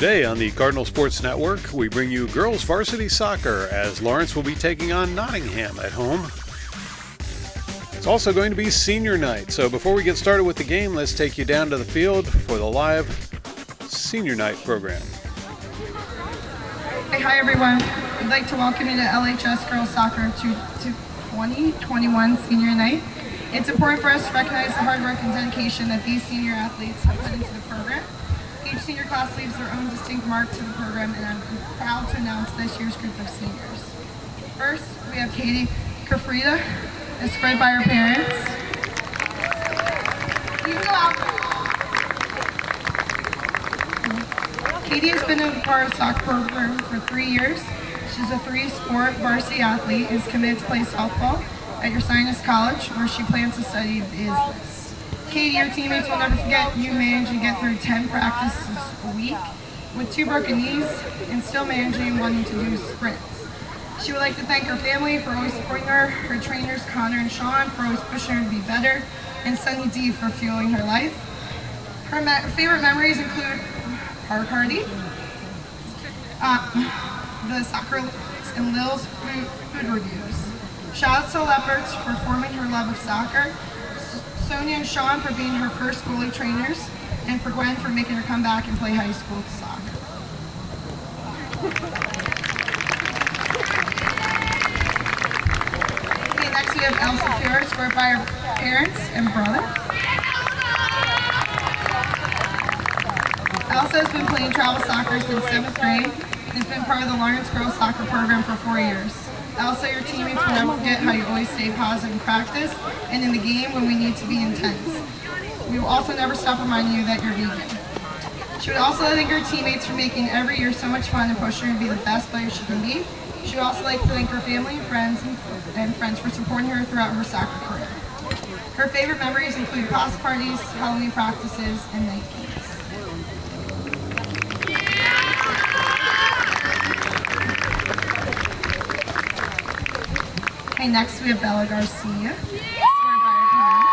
Today on the Cardinal Sports Network, we bring you girls varsity soccer as Lawrence will be taking on Nottingham at home. It's also going to be senior night, so before we get started with the game, let's take you down to the field for the live senior night program. Hey, hi everyone. I'd like to welcome you to LHS Girls Soccer to 2021 senior night. It's important for us to recognize the hard work and dedication that these senior athletes have put into the program. Each senior class leaves their own distinct mark to the program, and I'm proud to announce this year's group of seniors. First, we have Katie Kafrida, escorted by her parents. You can go out. Katie has been a part of the soccer program for 3 years. She's a 3-sport varsity athlete and is committed to play softball at Ursinus College, where she plans to study business. Katie, your teammates will never forget you managing to get through 10 practices a week with 2 broken knees and still managing wanting to do sprints. She would like to thank her family for always supporting her trainers Connor and Sean for always pushing her to be better, and Sunny D for fueling her life. Her favorite memories include Park Hardy, the soccer Olympics, and Lil's food reviews. Shout out to Leopards for forming her love of soccer, Sonia and Sean for being her first goalie trainers, and for Gwen for making her come back and play high school soccer. Okay, next we have Elsa Fiora, scored by her parents and brother. Elsa has been playing travel soccer since 7th grade and has been part of the Lawrence Girls Soccer program for 4 years. Elsa, your teammates will never forget how you always stay positive in practice and in the game when we need to be intense. We will also never stop reminding you that you're vegan. She would also thank her teammates for making every year so much fun and pushing her to be the best player she can be. She would also like to thank her family, friends, and friends for supporting her throughout her soccer career. Her favorite memories include pasta parties, Halloween practices, and night games. Okay, next we have Bella Garcia, scored by her parents.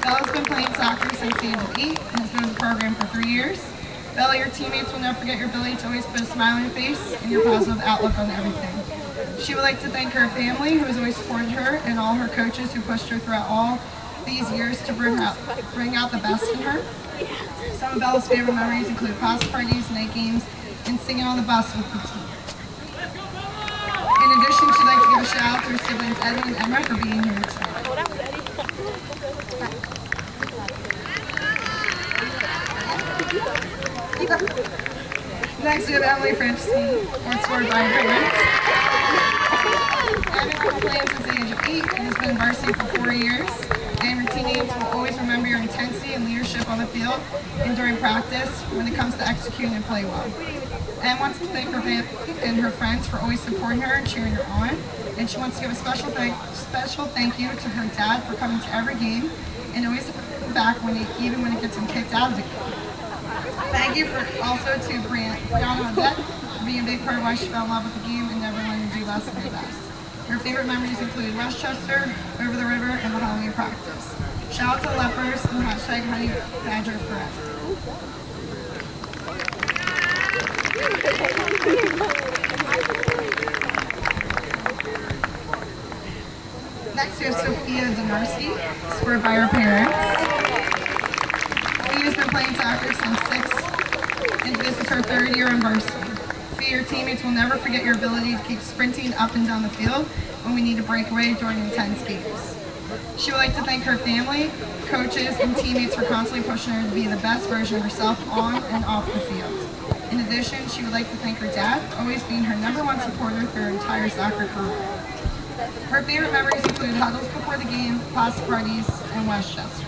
Bella's been playing soccer since the age of 8 and has been in the program for 3 years. Bella, your teammates will never forget your ability to always put a smile on your face and your positive outlook on everything. She would like to thank her family, who has always supported her, and all her coaches who pushed her throughout all these years to bring out the best in her. Some of Bella's favorite memories include pasta parties, night games, and singing on the bus with the team. In addition, she'd like to give a shout out to her siblings Eddie and Emma for being here tonight. Next, we have Emily Francine, scored by her parents. Emily has been playing since the age of 8 and has been in varsity for 4 years. And her teammates will always remember your intensity and leadership on the field and during practice when it comes to executing and play well. Anne wants to thank her family and her friends for always supporting her and cheering her on. And she wants to give a special thank you to her dad for coming to every game and always back even when it gets him kicked out of the game. Thank you also to Brianna Odette for being a big part of why she fell in love with the game and never wanted to do less than the best. Her favorite memories include Westchester, Over the River, and the Halloween practice. Shout out to the Leopards and hashtag Honey Badger forever. Next we have Sophia Denarski, scored by her parents. Sophia's been playing soccer since 6th, and this is her 3rd year in varsity. Sophia, your teammates will never forget your ability to keep sprinting up and down the field when we need to break away during intense games. She would like to thank her family, coaches, and teammates for constantly pushing her to be the best version of herself on and off the field. In addition, she would like to thank her dad, always being her #1 supporter through her entire soccer career. Her favorite memories include huddles before the game, pasta parties, and Westchester.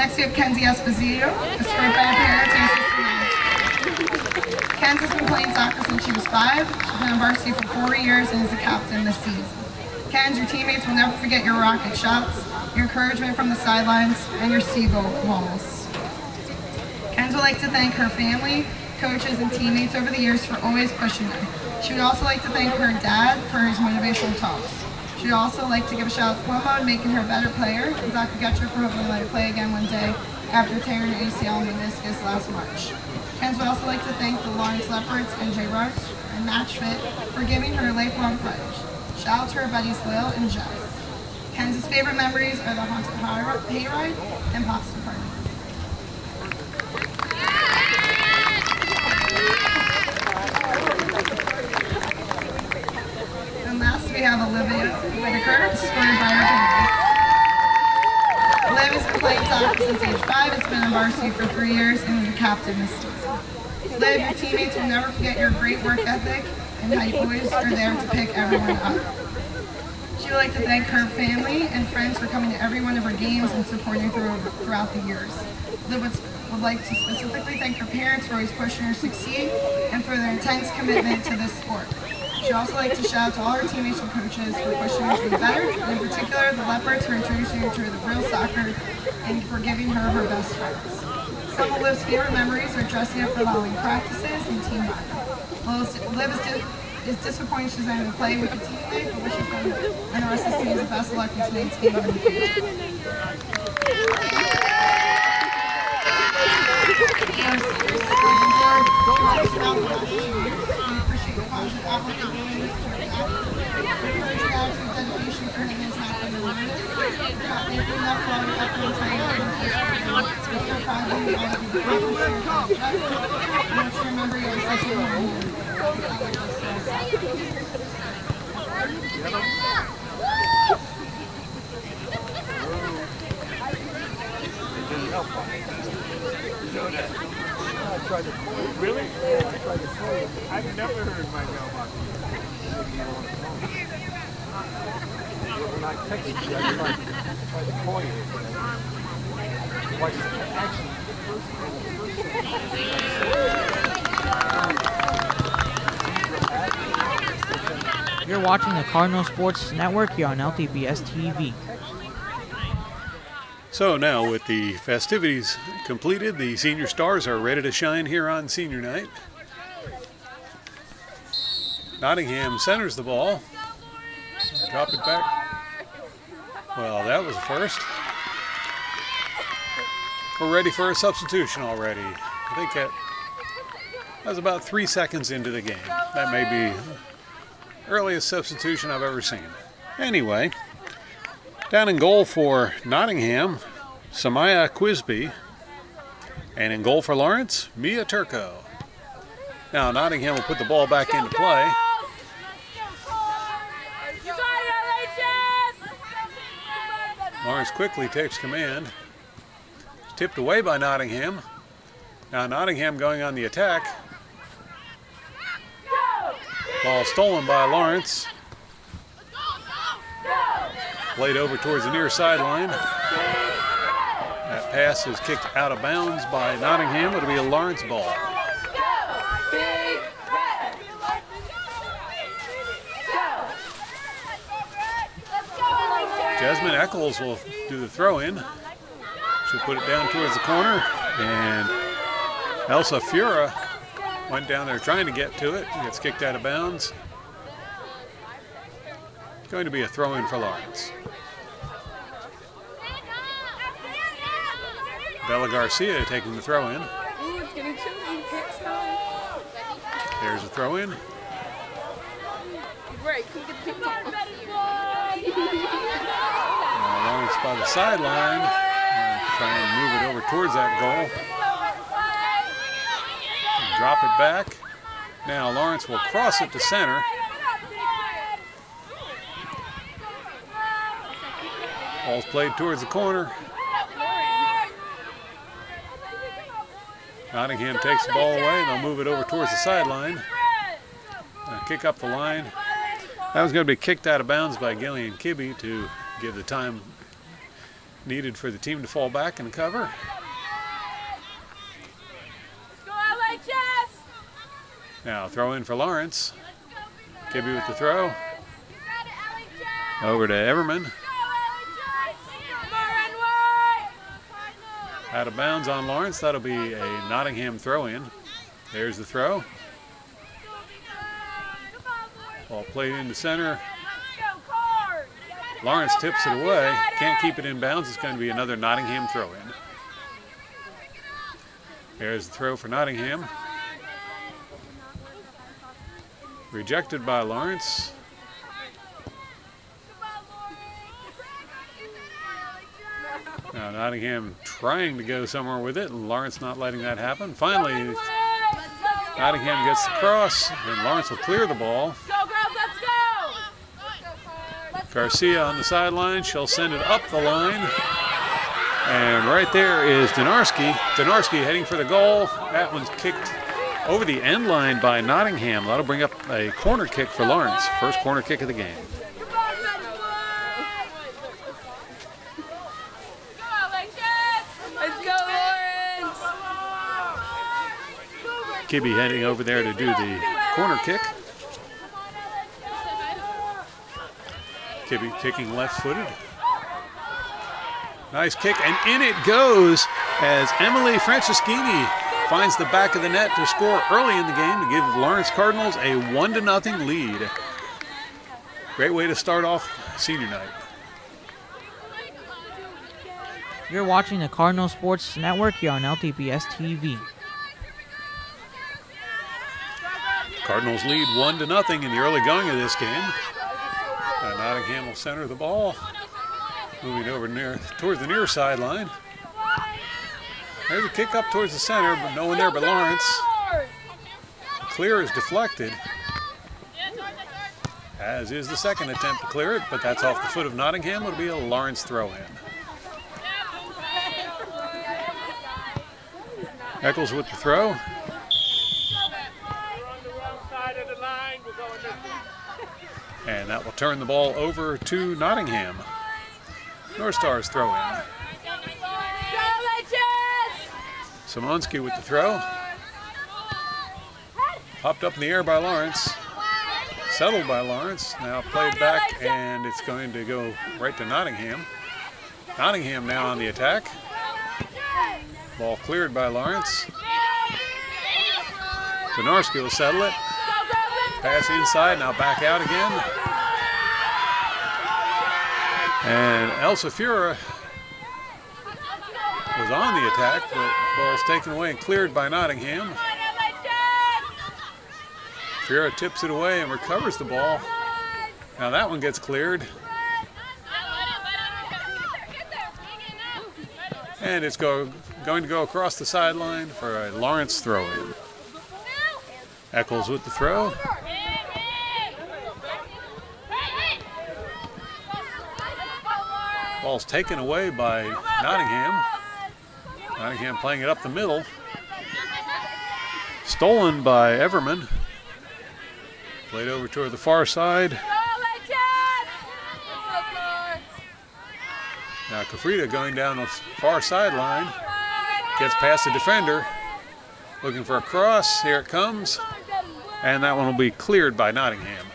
Next we have Kenzie Esposito, escorted by her parents and assistant manager. Kenzie's been playing soccer since she was 5. She's been on varsity for 4 years and is the captain this season. Kenz, your teammates will never forget your rocket shots, your encouragement from the sidelines, and your seagull walls. Kenz would like to thank her family, coaches, and teammates over the years for always pushing her. She would also like to thank her dad for his motivational talks. She would also like to give a shout out to Cuomo and making her a better player, and Dr. Getcher for hoping to let her play again one day after tearing her ACL and meniscus last March. Kenz would also like to thank the Lawrence Leopards and J. Rush and Match Fit for giving her a lifelong pledge. Shout out to her buddies Lil and Jess. Kenz's favorite memories are the haunted hayride and pasta party. And last we have Olivia Whitaker, escorted by her teammates. Olivia's been playing soccer since age 5, has been on varsity for 3 years, and is the captain this season. Liv, your teammates will never forget your great work ethic and how you always are there to pick everyone up. She would like to thank her family and friends for coming to every one of her games and supporting her throughout the years. Liv would like to specifically thank her parents for always pushing her to succeed and for their intense commitment to this sport. She'd also like to shout out to all her teammates and coaches for pushing her to be better, and in particular the Leopards for introducing her to the real soccer and for giving her her best friends. Some of Liv's favorite memories are dressing up for following practices and team bonding. Liv is disappointed she's not going to play with a teammate, but wishes them and the rest of the team the best of luck in tonight's game in the future. Really? I've never heard my mailbox. When I texted you, I tried to call you. You're watching the Cardinal Sports Network here on LTBS TV. So now, with the festivities completed, the senior stars are ready to shine here on senior night. Nottingham centers the ball. Drop it back. Well, that was a first. We're ready for a substitution already. I think that was about 3 seconds into the game. That may be the earliest substitution I've ever seen. Anyway, down in goal for Nottingham, Samaya Quisby. And in goal for Lawrence, Mia Turco. Now Nottingham will put the ball back into play. Lawrence quickly takes command. It's tipped away by Nottingham. Now Nottingham going on the attack. Ball stolen by Lawrence. Played over towards the near sideline. That pass is kicked out of bounds by Nottingham. It'll be a Lawrence ball. Jasmine Eccles will do the throw in. She'll put it down towards the corner. And Elsa Fura went down there trying to get to it. Gets kicked out of bounds. It's going to be a throw in for Lawrence. Bella Garcia taking the throw in. There's a throw in. Lawrence by the sideline. Trying to move it over towards that goal. Drop it back. Now Lawrence will cross it to center. Ball's played towards the corner. Nottingham takes the ball away and they'll move it over towards the sideline. Kick up the line. That was going to be kicked out of bounds by Gillian Kibbe to give the time needed for the team to fall back and cover. Go LHS! Now throw in for Lawrence. Kibbe with the throw. Over to Everman. Out of bounds on Lawrence. That'll be a Nottingham throw in. There's the throw. Ball played into center. Lawrence tips it away. Can't keep it in bounds. It's going to be another Nottingham throw in. There's the throw for Nottingham. Rejected by Lawrence. Now Nottingham trying to go somewhere with it, and Lawrence not letting that happen. Finally, Nottingham gets the cross, and Lawrence will clear the ball. Go girls, let's go! Garcia on the sideline. She'll send it up the line. And right there is Donarski. Donarski heading for the goal. That one's kicked over the end line by Nottingham. That'll bring up a corner kick for Lawrence. First corner kick of the game. Kibbe heading over there to do the corner kick. Kibbe kicking left-footed. Nice kick, and in it goes as Emily Franceschini finds the back of the net to score early in the game to give Lawrence Cardinals a 1-0 lead. Great way to start off senior night. You're watching the Cardinal Sports Network here on LTPS TV. Cardinals lead 1-0 in the early going of this game. Nottingham will center the ball. Moving over towards the near sideline. There's a kick up towards the center, but no one there but Lawrence. The clear is deflected, as is the second attempt to clear it, but that's off the foot of Nottingham. It'll be a Lawrence throw-in. Eccles with the throw. And that will turn the ball over to Nottingham. North Stars throw in. Simonski with the throw. Popped up in the air by Lawrence. Settled by Lawrence. Now played back, and it's going to go right to Nottingham. Nottingham now on the attack. Ball cleared by Lawrence. Donarski will settle it. Pass inside, now back out again. And Elsa Fura was on the attack, but ball is taken away and cleared by Nottingham. Fura tips it away and recovers the ball. Now that one gets cleared. And it's going to go across the sideline for a Lawrence throw-in. Eccles with the throw. Ball's taken away by Nottingham. Nottingham playing it up the middle. Stolen by Everman. Played over toward the far side. Now Kafrida going down the far sideline. Gets past the defender. Looking for a cross. Here it comes. And that one will be cleared by Nottingham.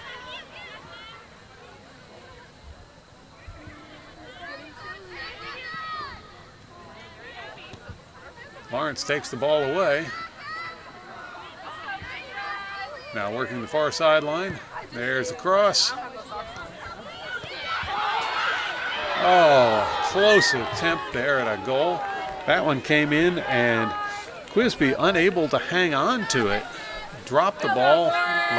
Lawrence takes the ball away. Now working the far sideline. There's the cross. Oh, close attempt there at a goal. That one came in, and Quisby unable to hang on to it. Dropped the ball.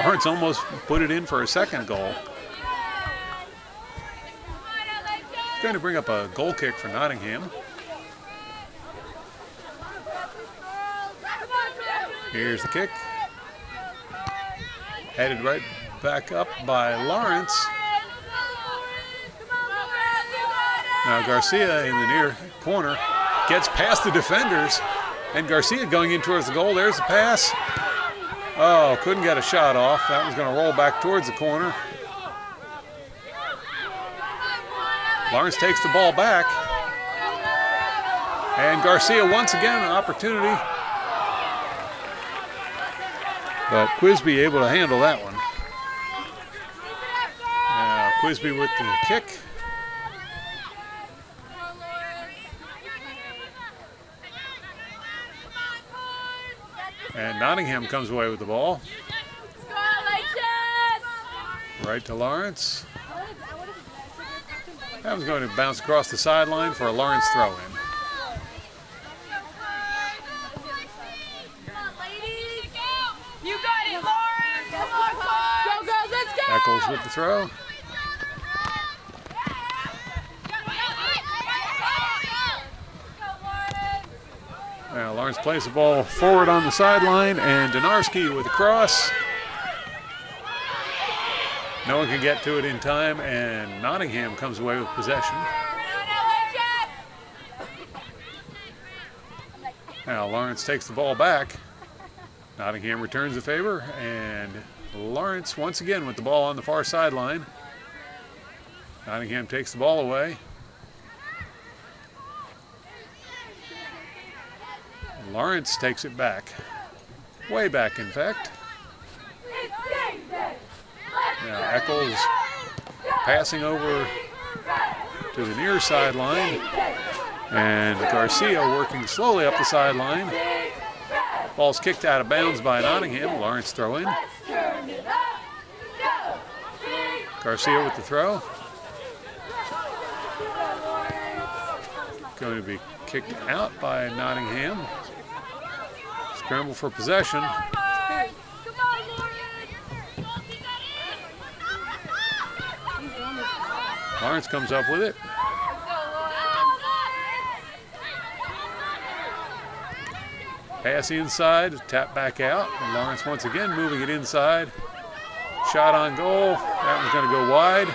Lawrence almost put it in for a second goal. It's going to bring up a goal kick for Nottingham. Here's the kick. Headed right back up by Lawrence. Now Garcia in the near corner gets past the defenders, and Garcia going in towards the goal. There's the pass. Oh, couldn't get a shot off. That was going to roll back towards the corner. Lawrence takes the ball back. And Garcia once again an opportunity. But Quisby able to handle that one. Now Quisby with the kick. And Nottingham comes away with the ball. Right to Lawrence. That was going to bounce across the sideline for a Lawrence throw-in. You got it, Lawrence! Come on, go, girls, let's go! Eccles with the throw. Now Lawrence plays the ball forward on the sideline, and Donarski with a cross. No one can get to it in time, and Nottingham comes away with possession. Now Lawrence takes the ball back. Nottingham returns the favor, and Lawrence once again with the ball on the far sideline. Nottingham takes the ball away. Lawrence takes it back. Way back, in fact. Now Eccles passing over to the near sideline, and Garcia working slowly up the sideline. Ball's kicked out of bounds by Nottingham. Lawrence throw in. Garcia with the throw. Going to be kicked out by Nottingham. Scramble for possession. Lawrence comes up with it. Pass inside, tap back out. And Lawrence once again moving it inside. Shot on goal. That one's going to go wide.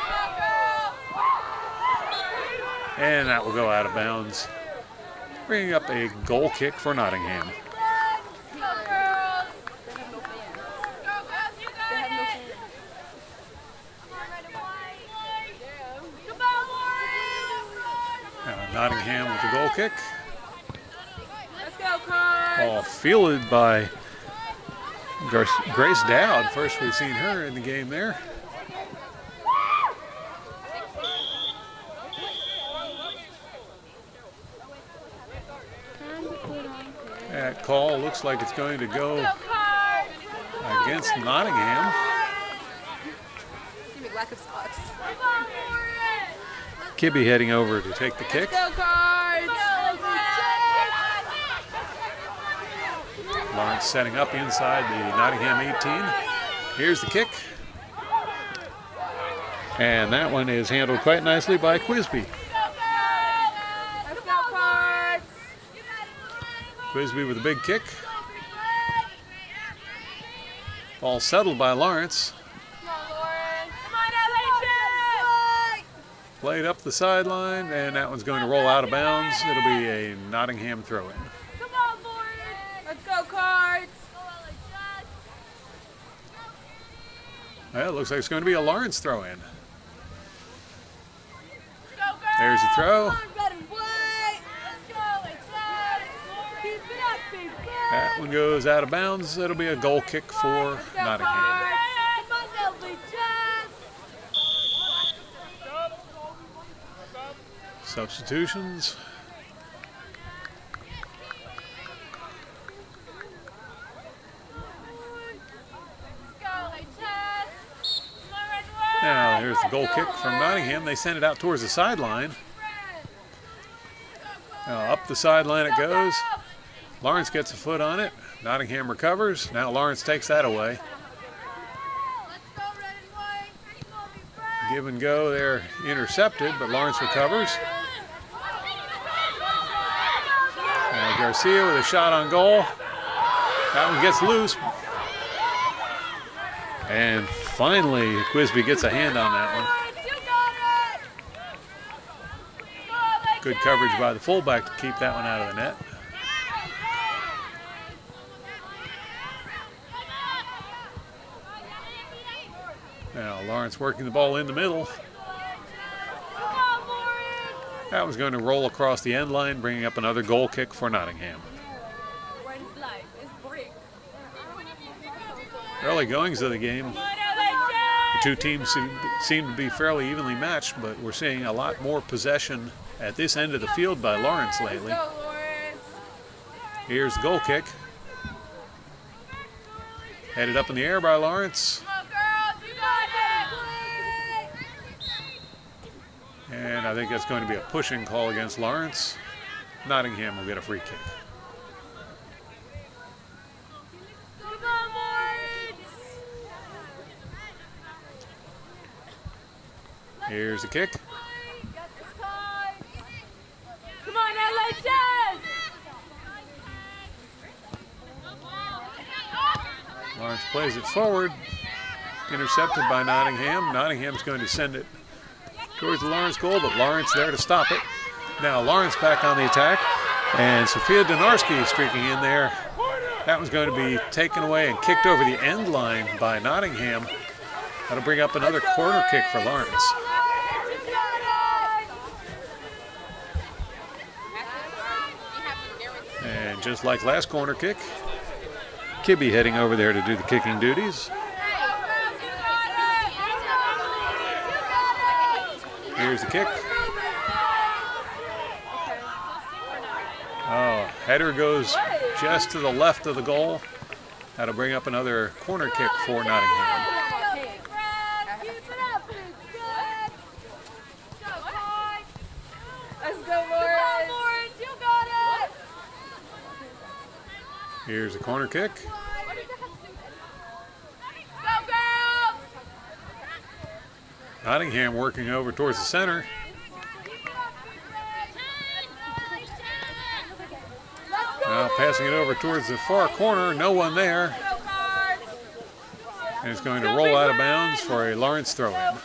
And that will go out of bounds. Bringing up a goal kick for Nottingham. Nottingham with the goal kick. Let's go, Cards. Ball fielded by Grace Dowd. First we've seen her in the game there. That call looks like it's going to go against Nottingham. Kibbe heading over to take the kick. Lawrence setting up inside the Nottingham 18. Here's the kick. And that one is handled quite nicely by Quisby. Quisby with a big kick. Ball settled by Lawrence. Played up the sideline, and that one's going to roll out of bounds. It'll be a Nottingham throw-in. Come on, Lawrence. Let's go, Cards. Well, it looks like it's going to be a Lawrence throw-in. There's the throw. That one goes out of bounds. It'll be a goal kick for Nottingham. Substitutions. Now here's the goal kick from Nottingham. They send it out towards the sideline. Now up the sideline it goes. Lawrence gets a foot on it. Nottingham recovers. Now Lawrence takes that away. Give and go there, intercepted, but Lawrence recovers. And Garcia with a shot on goal. That one gets loose. And finally, Quisby gets a hand on that one. Good coverage by the fullback to keep that one out of the net. Now Lawrence working the ball in the middle. That was going to roll across the end line, bringing up another goal kick for Nottingham. Early goings of the game, the two teams seem to be fairly evenly matched, but we're seeing a lot more possession at this end of the field by Lawrence lately. Here's the goal kick. Headed up in the air by Lawrence. And I think that's going to be a pushing call against Lawrence. Nottingham will get a free kick. Here's the kick. Come on, LHS! Lawrence plays it forward. Intercepted by Nottingham. Nottingham's going to send it towards the Lawrence goal, but Lawrence there to stop it. Now Lawrence back on the attack, and Sophia Donarski streaking in there. That was going to be taken away and kicked over the end line by Nottingham. That'll bring up another corner kick for Lawrence. And just like last corner kick, Kibbe heading over there to do the kicking duties. Here's the kick. Oh, header goes just to the left of the goal. That'll bring up another corner kick for Nottingham. Here's a corner kick. Nottingham working over towards the center. Now passing it over towards the far corner. No one there. And it's going to roll out of bounds for a Lawrence throw-in.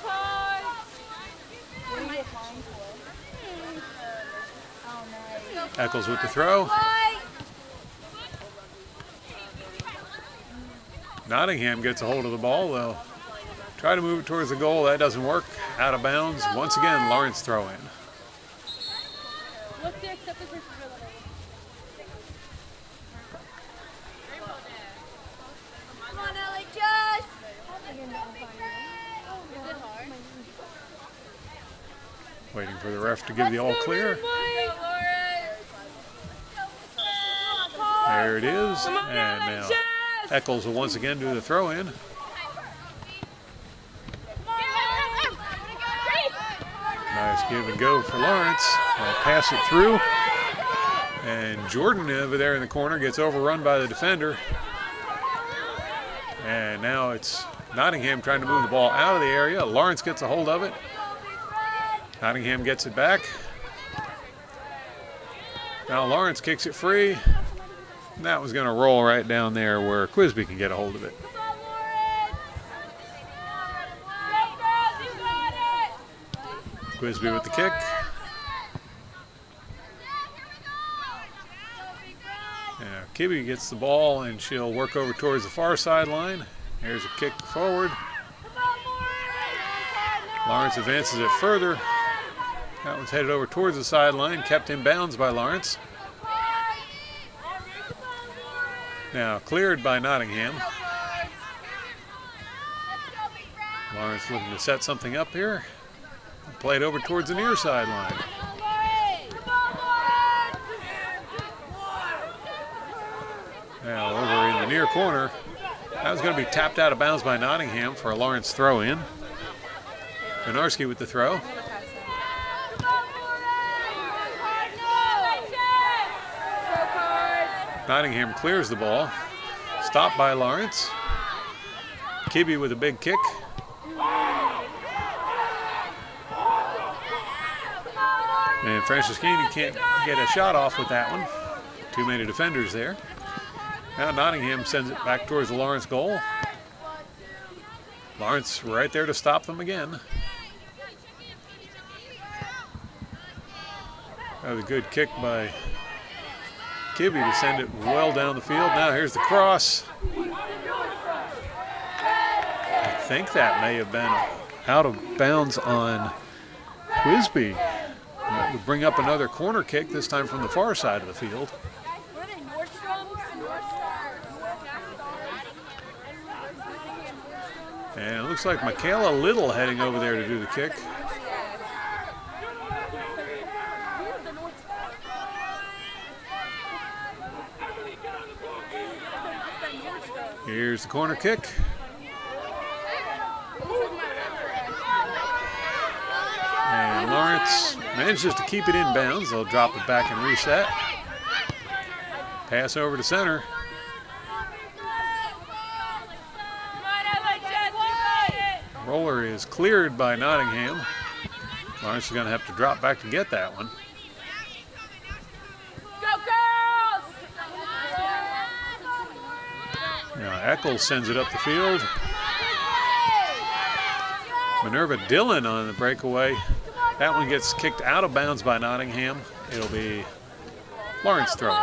Eccles with the throw. Nottingham gets a hold of the ball. They'll try to move it towards the goal. That doesn't work. Out of bounds. Once again, Lawrence throw in. What's the acceptance responsibility? Come on, LHS! Is it hard? Waiting for the ref to give the all clear. There it is. And now Eccles will once again do the throw in. Nice give and go for Lawrence. They'll pass it through. And Jordan over there in the corner gets overrun by the defender. And now it's Nottingham trying to move the ball out of the area. Lawrence gets a hold of it. Nottingham gets it back. Now Lawrence kicks it free. And that was going to roll right down there where Quisby can get a hold of it. Quisby with the kick. Now Kibbe gets the ball and she'll work over towards the far sideline. Here's a kick forward. Lawrence advances it further. That one's headed over towards the sideline, kept in bounds by Lawrence. Now cleared by Nottingham. Lawrence looking to set something up here. Played over towards the near sideline. Now over in the near corner. That was going to be tapped out of bounds by Nottingham for a Lawrence throw in. Donarski with the throw. Nottingham clears the ball. Stopped by Lawrence. Kibbe with a big kick. And Franceschini can't get a shot off with that one. Too many defenders there. Now Nottingham sends it back towards the Lawrence goal. Lawrence right there to stop them again. That was a good kick by Kibbe to send it well down the field. Now here's the cross. I think that may have been out of bounds on Quisby. That would bring up another corner kick, this time from the far side of the field. And it looks like Michaela Little heading over there to do the kick. Here's the corner kick. And Lawrence manages to keep it in bounds. They'll drop it back and reset. Pass over to center. Roller is cleared by Nottingham. Lawrence is going to have to drop back to get that one. Now Eccles sends it up the field. Minerva Dillon on the breakaway. That one gets kicked out of bounds by Nottingham. It'll be Lawrence throwing.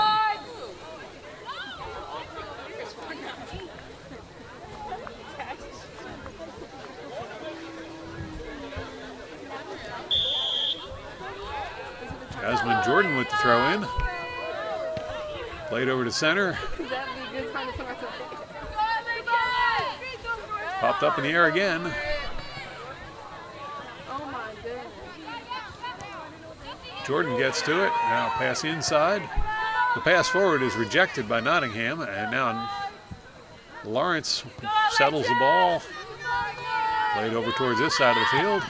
Jasmine Jordan with the throw in. Played over to center. Popped up in the air again. Jordan gets to it. Now pass inside. The pass forward is rejected by Nottingham, and now Lawrence settles the ball. Played over towards this side of the field.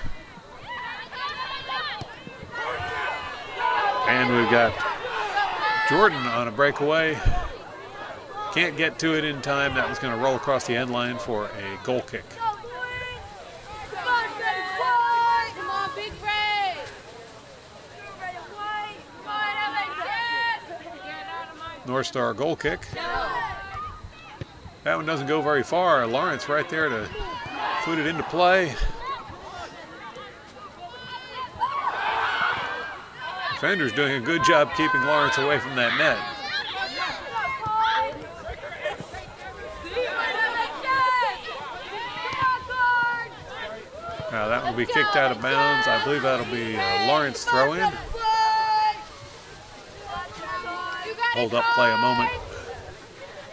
And we've got Jordan on a breakaway. Can't get to it in time. That was going to roll across the end line for a goal kick. North Star goal kick. That one doesn't go very far. Lawrence right there to put it into play. Defender's doing a good job keeping Lawrence away from that net. Now that will be kicked out of bounds. I believe that'll be Lawrence throw-in. Hold up play a moment.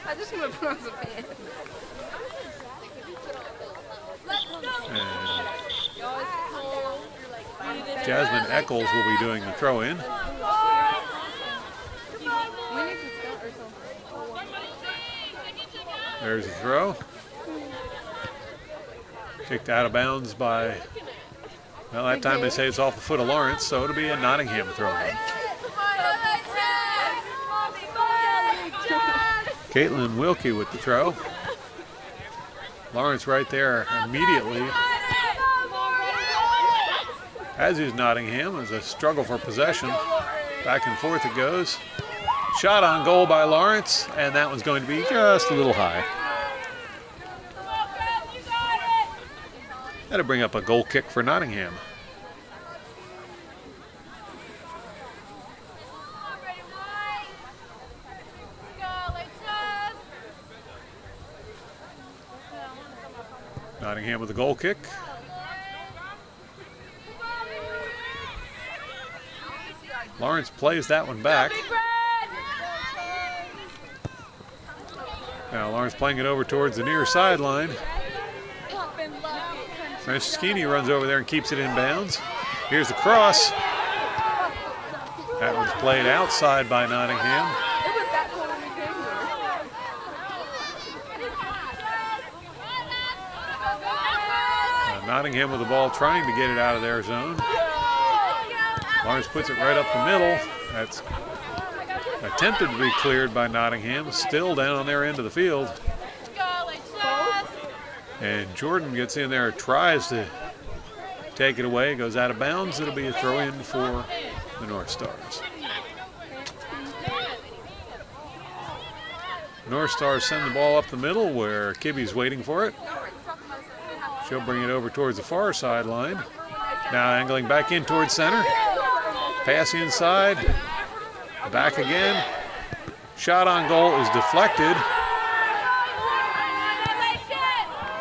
I just want to put on some pants. And Jasmine Eccles will be doing the throw-in. There's the throw. Kicked out of bounds by, well, that time they say it's off the foot of Lawrence, so it'll be a Nottingham throw-in. Caitlin Wilkie with the throw. Lawrence right there immediately. As is Nottingham. There's a struggle for possession. Back and forth it goes. Shot on goal by Lawrence, and that one's going to be just a little high. That'll bring up a goal kick for Nottingham. Nottingham with a goal kick. Lawrence plays that one back. Now Lawrence playing it over towards the near sideline. Franceschini runs over there and keeps it in bounds. Here's the cross. That one's played outside by Nottingham. Nottingham with the ball trying to get it out of their zone. Lawrence puts it right up the middle. That's attempted to be cleared by Nottingham. Still down on their end of the field. And Jordan gets in there, tries to take it away, goes out of bounds. It'll be a throw-in for the North Stars. North Stars send the ball up the middle where Kibbe's waiting for it. She'll bring it over towards the far sideline. Now angling back in towards center. Pass inside. Back again. Shot on goal is deflected.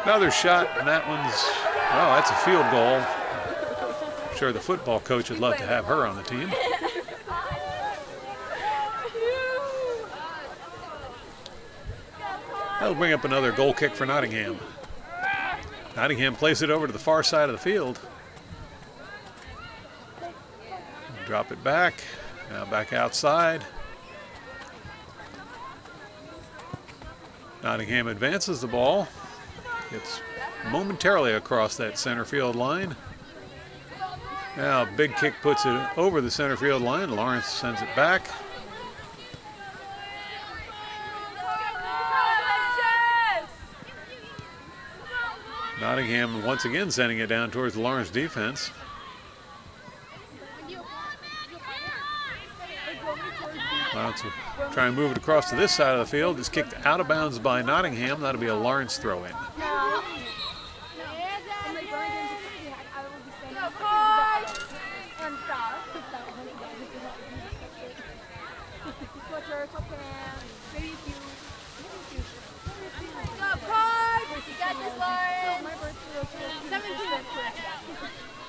Another shot, and that one's, well, that's a field goal. I'm sure the football coach would love to have her on the team. That'll bring up another goal kick for Nottingham. Nottingham plays it over to the far side of the field. Drop it back. Now back outside. Nottingham advances the ball. Gets momentarily across that center field line. Now big kick puts it over the center field line. Lawrence sends it back. Nottingham once again sending it down towards the Lawrence defense. Lawrence will try and move it across to this side of the field. It's kicked out of bounds by Nottingham. That'll be a Lawrence throw in.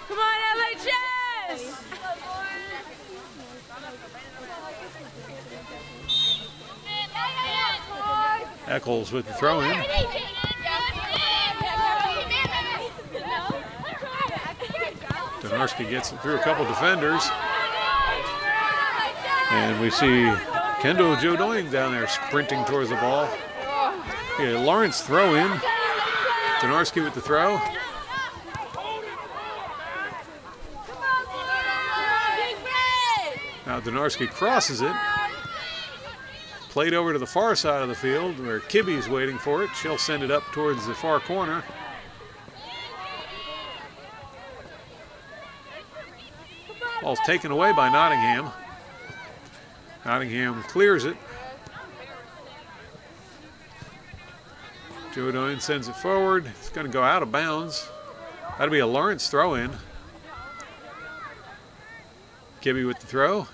Come on, LHS! Eccles with the throw in. Donarski gets it through a couple defenders. And we see Kendall Jodoin down there sprinting towards the ball. Yeah, Lawrence throw in. Donarski with the throw. Now Donarski crosses it. Played over to the far side of the field where Kibbe's waiting for it. She'll send it up towards the far corner. Ball's taken away by Nottingham. Nottingham clears it. Jodoin sends it forward. It's going to go out of bounds. That'll be a Lawrence throw in. Kibbe with the throw.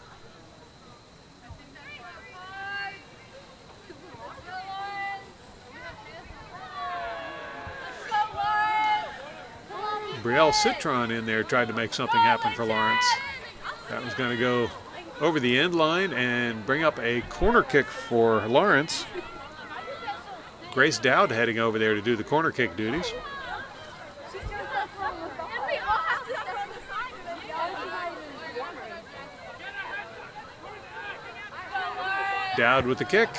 Brielle Citron in there tried to make something happen for Lawrence. That was going to go over the end line and bring up a corner kick for Lawrence. Grace Dowd heading over there to do the corner kick duties. Dowd with the kick.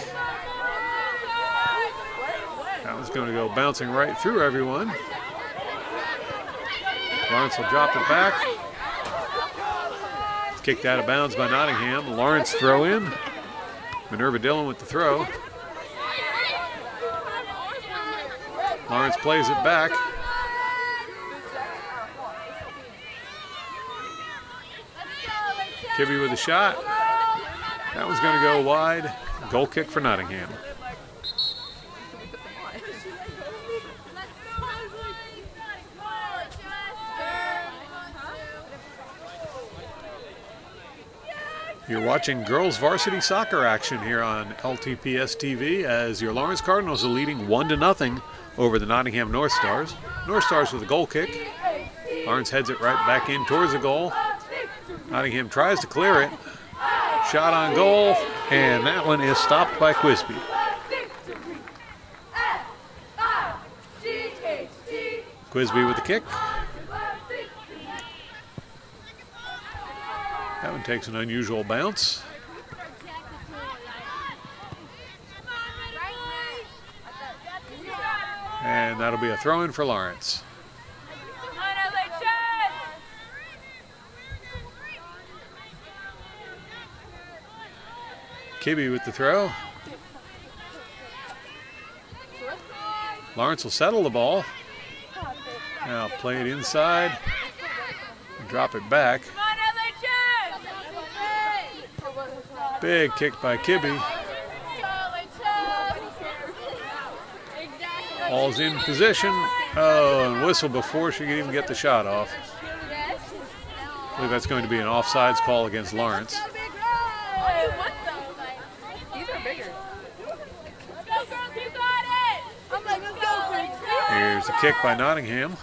That was going to go bouncing right through everyone. Lawrence will drop it back. It's kicked out of bounds by Nottingham. Lawrence throw in. Minerva Dillon with the throw. Lawrence plays it back. Kibbe with a shot. That was going to go wide. Goal kick for Nottingham. You're watching girls varsity soccer action here on LTPS TV as your Lawrence Cardinals are leading 1-0 over the Nottingham North Stars. North Stars with a goal kick. Lawrence heads it right back in towards the goal. Nottingham tries to clear it. Shot on goal, and that one is stopped by Quisby. Quisby with the kick. That one takes an unusual bounce. And that'll be a throw-in for Lawrence. Kibbe with the throw. Lawrence will settle the ball. Now play it inside and drop it back. Big kick by Kibbe. Ball's in position. Oh, and whistle before she can even get the shot off. I believe that's going to be an offsides call against Lawrence. Here's a kick by Nottingham.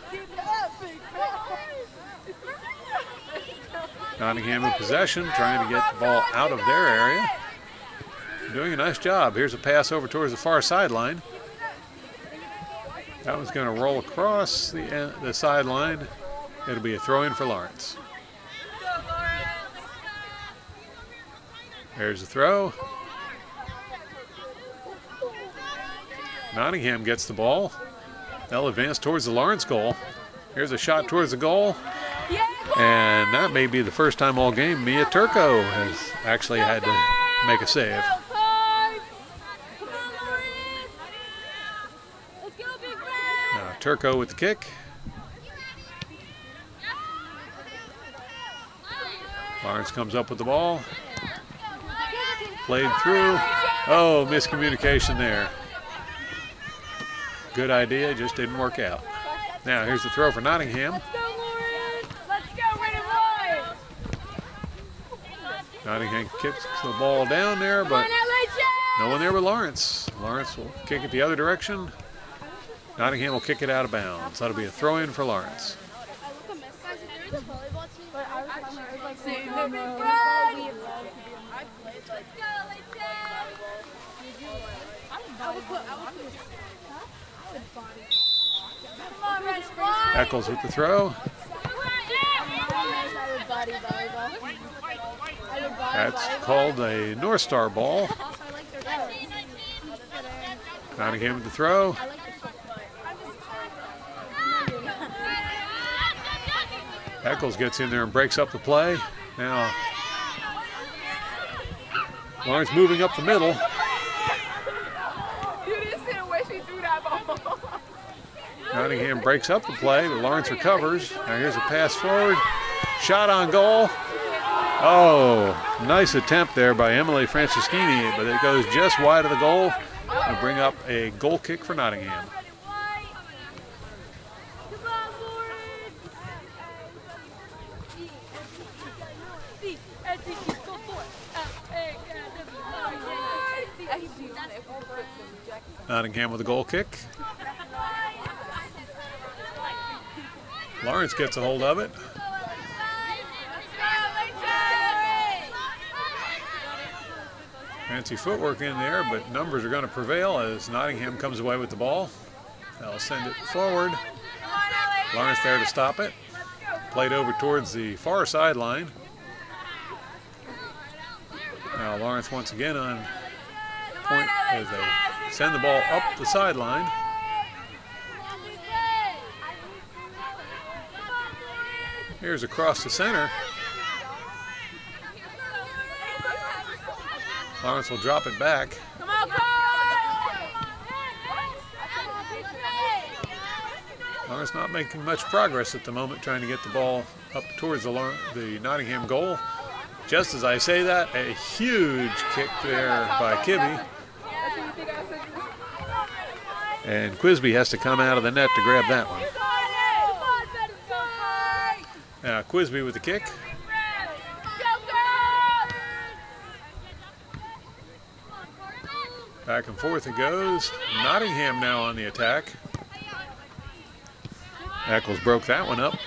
Nottingham in possession, trying to get the ball out of their area. Doing a nice job. Here's a pass over towards the far sideline. That one's going to roll across the sideline. It'll be a throw-in for Lawrence. There's the throw. Nottingham gets the ball. They'll advance towards the Lawrence goal. Here's a shot towards the goal. And that may be the first time all game Mia Turco has actually had to make a save. Now Turco with the kick. Lawrence comes up with the ball. Played through. Oh, miscommunication there. Good idea, just didn't work out. Now here's the throw for Nottingham. Let's go, Lawrence. Let's go, win it, Nottingham kicks the ball down there, but no one there but Lawrence. Lawrence will kick it the other direction. Nottingham will kick it out of bounds. That'll be a throw-in for Lawrence. Eccles with the throw. That's called a North Star ball. Nottingham with the throw. Eccles gets in there and breaks up the play. Now, Lawrence moving up the middle. Nottingham breaks up the play, but Lawrence recovers. Now here's a pass forward. Shot on goal. Oh, nice attempt there by Emily Franceschini, but it goes just wide of the goal to bring up a goal kick for Nottingham. Nottingham with a goal kick. Lawrence gets a hold of it. Fancy footwork in there, but numbers are going to prevail as Nottingham comes away with the ball. They'll send it forward. Lawrence there to stop it. Played over towards the far sideline. Now Lawrence once again on point as they send the ball up the sideline. Here's across the center. Lawrence will drop it back. Lawrence not making much progress at the moment, trying to get the ball up towards the Nottingham goal. Just as I say that, a huge kick there by Kibbe. And Quisby has to come out of the net to grab that one. Now Quisby with the kick. Back and forth it goes. Nottingham now on the attack. Eccles broke that one up.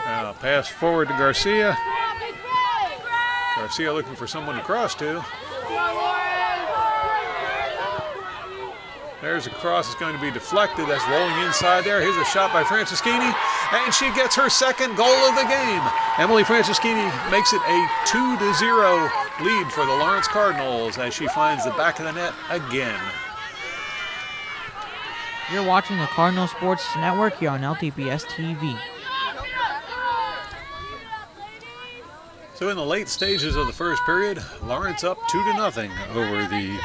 Now pass forward to Garcia. Garcia looking for someone to cross to. There's a cross that's going to be deflected. That's rolling inside there. Here's a shot by Franceschini, and she gets her second goal of the game. Emily Franceschini makes it a 2-0 lead for the Lawrence Cardinals as she finds the back of the net again. You're watching the Cardinal Sports Network here on LTPS TV. So in the late stages of the first period, Lawrence up 2-0 over the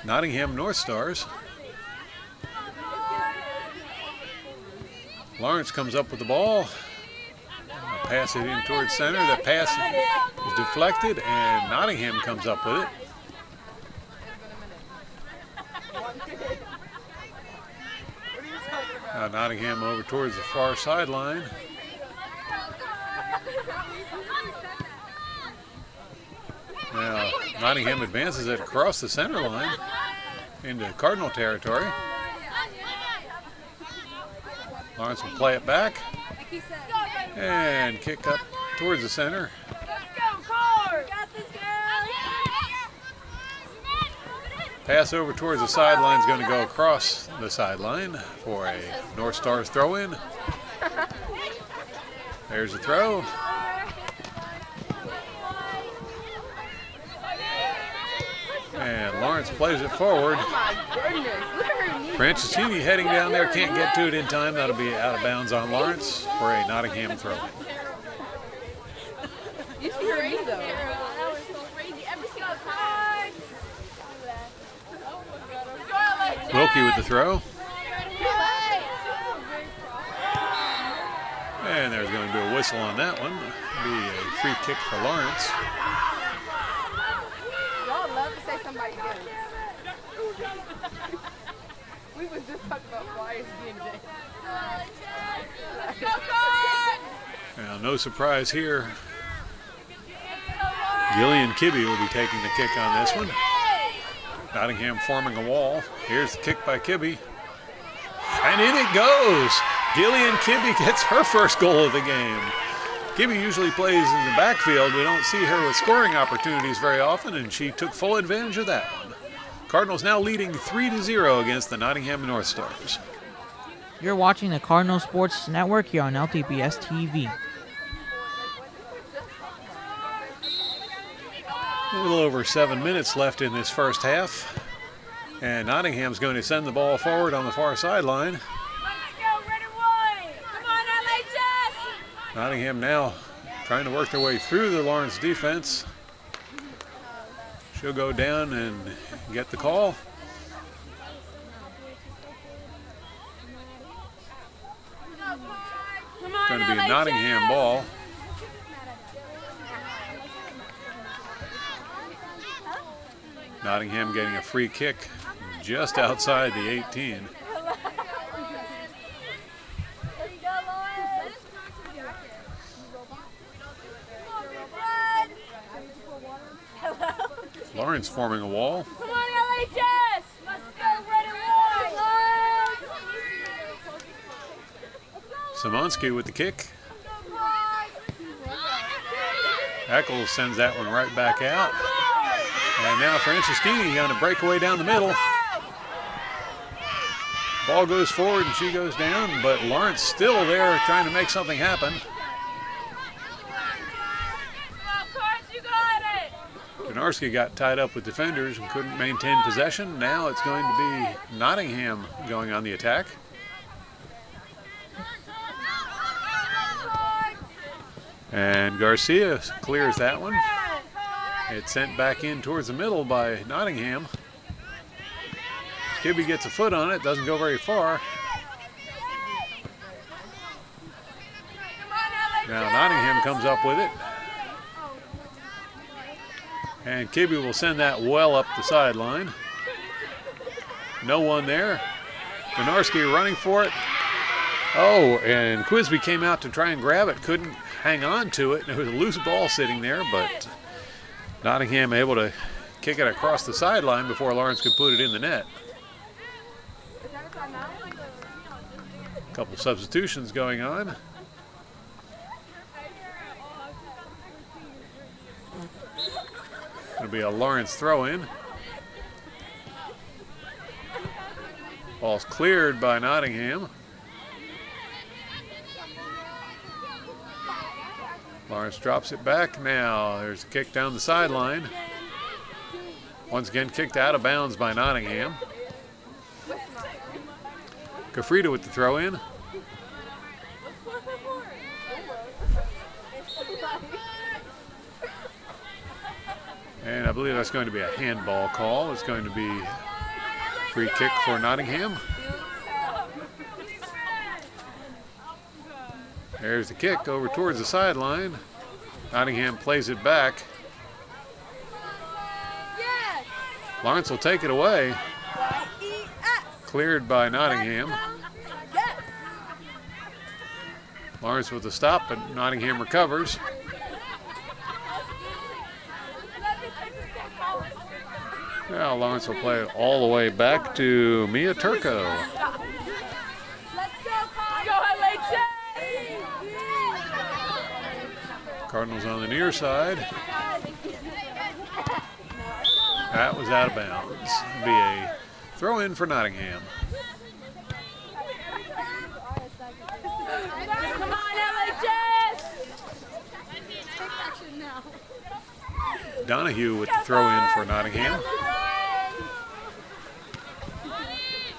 Nottingham North Stars. Lawrence comes up with the ball. Pass it in towards center. The pass is deflected, and Nottingham comes up with it. Now Nottingham over towards the far sideline. Now Nottingham advances it across the center line into Cardinal territory. Lawrence will play it back. And kick up towards the center. Pass over towards the sideline is going to go across the sideline for a North Stars throw-in. There's a throw. And Lawrence plays it forward. Francisini heading down there, can't get to it in time. That'll be out of bounds on Lawrence for a Nottingham throw. You see her ace though. Wilkie with the throw. And there's going to be a whistle on that one. Be a free kick for Lawrence. Y'all love to say somebody good. We was just talking about Flyers being dead. Now, no surprise here. Gillian Kibbe will be taking the kick on this one. Nottingham forming a wall. Here's the kick by Kibbe. And in it goes. Gillian Kibbe gets her first goal of the game. Kibbe usually plays in the backfield. We don't see her with scoring opportunities very often, and she took full advantage of that one. Cardinals now leading 3-0 against the Nottingham North Stars. You're watching the Cardinal Sports Network here on LTPS TV. A little over 7 minutes left in this first half. And Nottingham's going to send the ball forward on the far sideline. Nottingham now trying to work their way through the Lawrence defense. She'll go down and get the call. It's going to be a Nottingham ball. Nottingham getting a free kick just outside the 18. Lawrence forming a wall. Come on, LHS! Let's go, red and white! Szymanski with the kick. Eccles sends that one right back out. And now Francisini on a breakaway down the middle. Ball goes forward and she goes down, but Lawrence still there trying to make something happen. Donarski got tied up with defenders and couldn't maintain possession. Now it's going to be Nottingham going on the attack. And Garcia clears that one. It's sent back in towards the middle by Nottingham. Kibbe gets a foot on it, doesn't go very far. Now Nottingham comes up with it. And Kibbe will send that well up the sideline. No one there. Donarski running for it. Oh, and Quisby came out to try and grab it, couldn't hang on to it. There was a loose ball sitting there, but Nottingham able to kick it across the sideline before Lawrence could put it in the net. A couple substitutions going on. It'll be a Lawrence throw-in. Ball's cleared by Nottingham. Lawrence drops it back. Now there's a kick down the sideline. Once again kicked out of bounds by Nottingham. Gafrida with the throw-in. And I believe that's going to be a handball call. It's going to be free kick for Nottingham. There's the kick over towards the sideline. Nottingham plays it back. Lawrence will take it away. Cleared by Nottingham. Lawrence with the stop, but Nottingham recovers. Now Lawrence will play it all the way back to Mia Turco. Let's go, Cardinals on the near side. That was out of bounds. It'll be a throw in for Nottingham. Come on, LHS! Donahue with the throw in for Nottingham.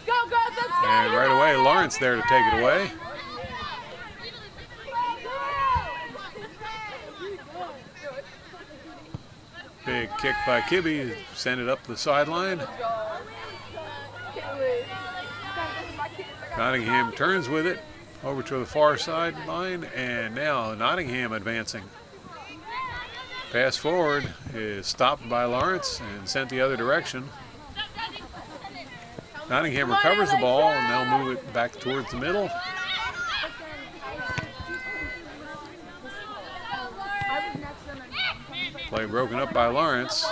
Go, girls, let's go! And right away, Lawrence there to take it away. Big kick by Kibbe, send it up the sideline. Nottingham turns with it over to the far sideline, and now Nottingham advancing. Pass forward is stopped by Lawrence and sent the other direction. Nottingham recovers the ball, and they'll move it back towards the middle. Play broken up by Lawrence.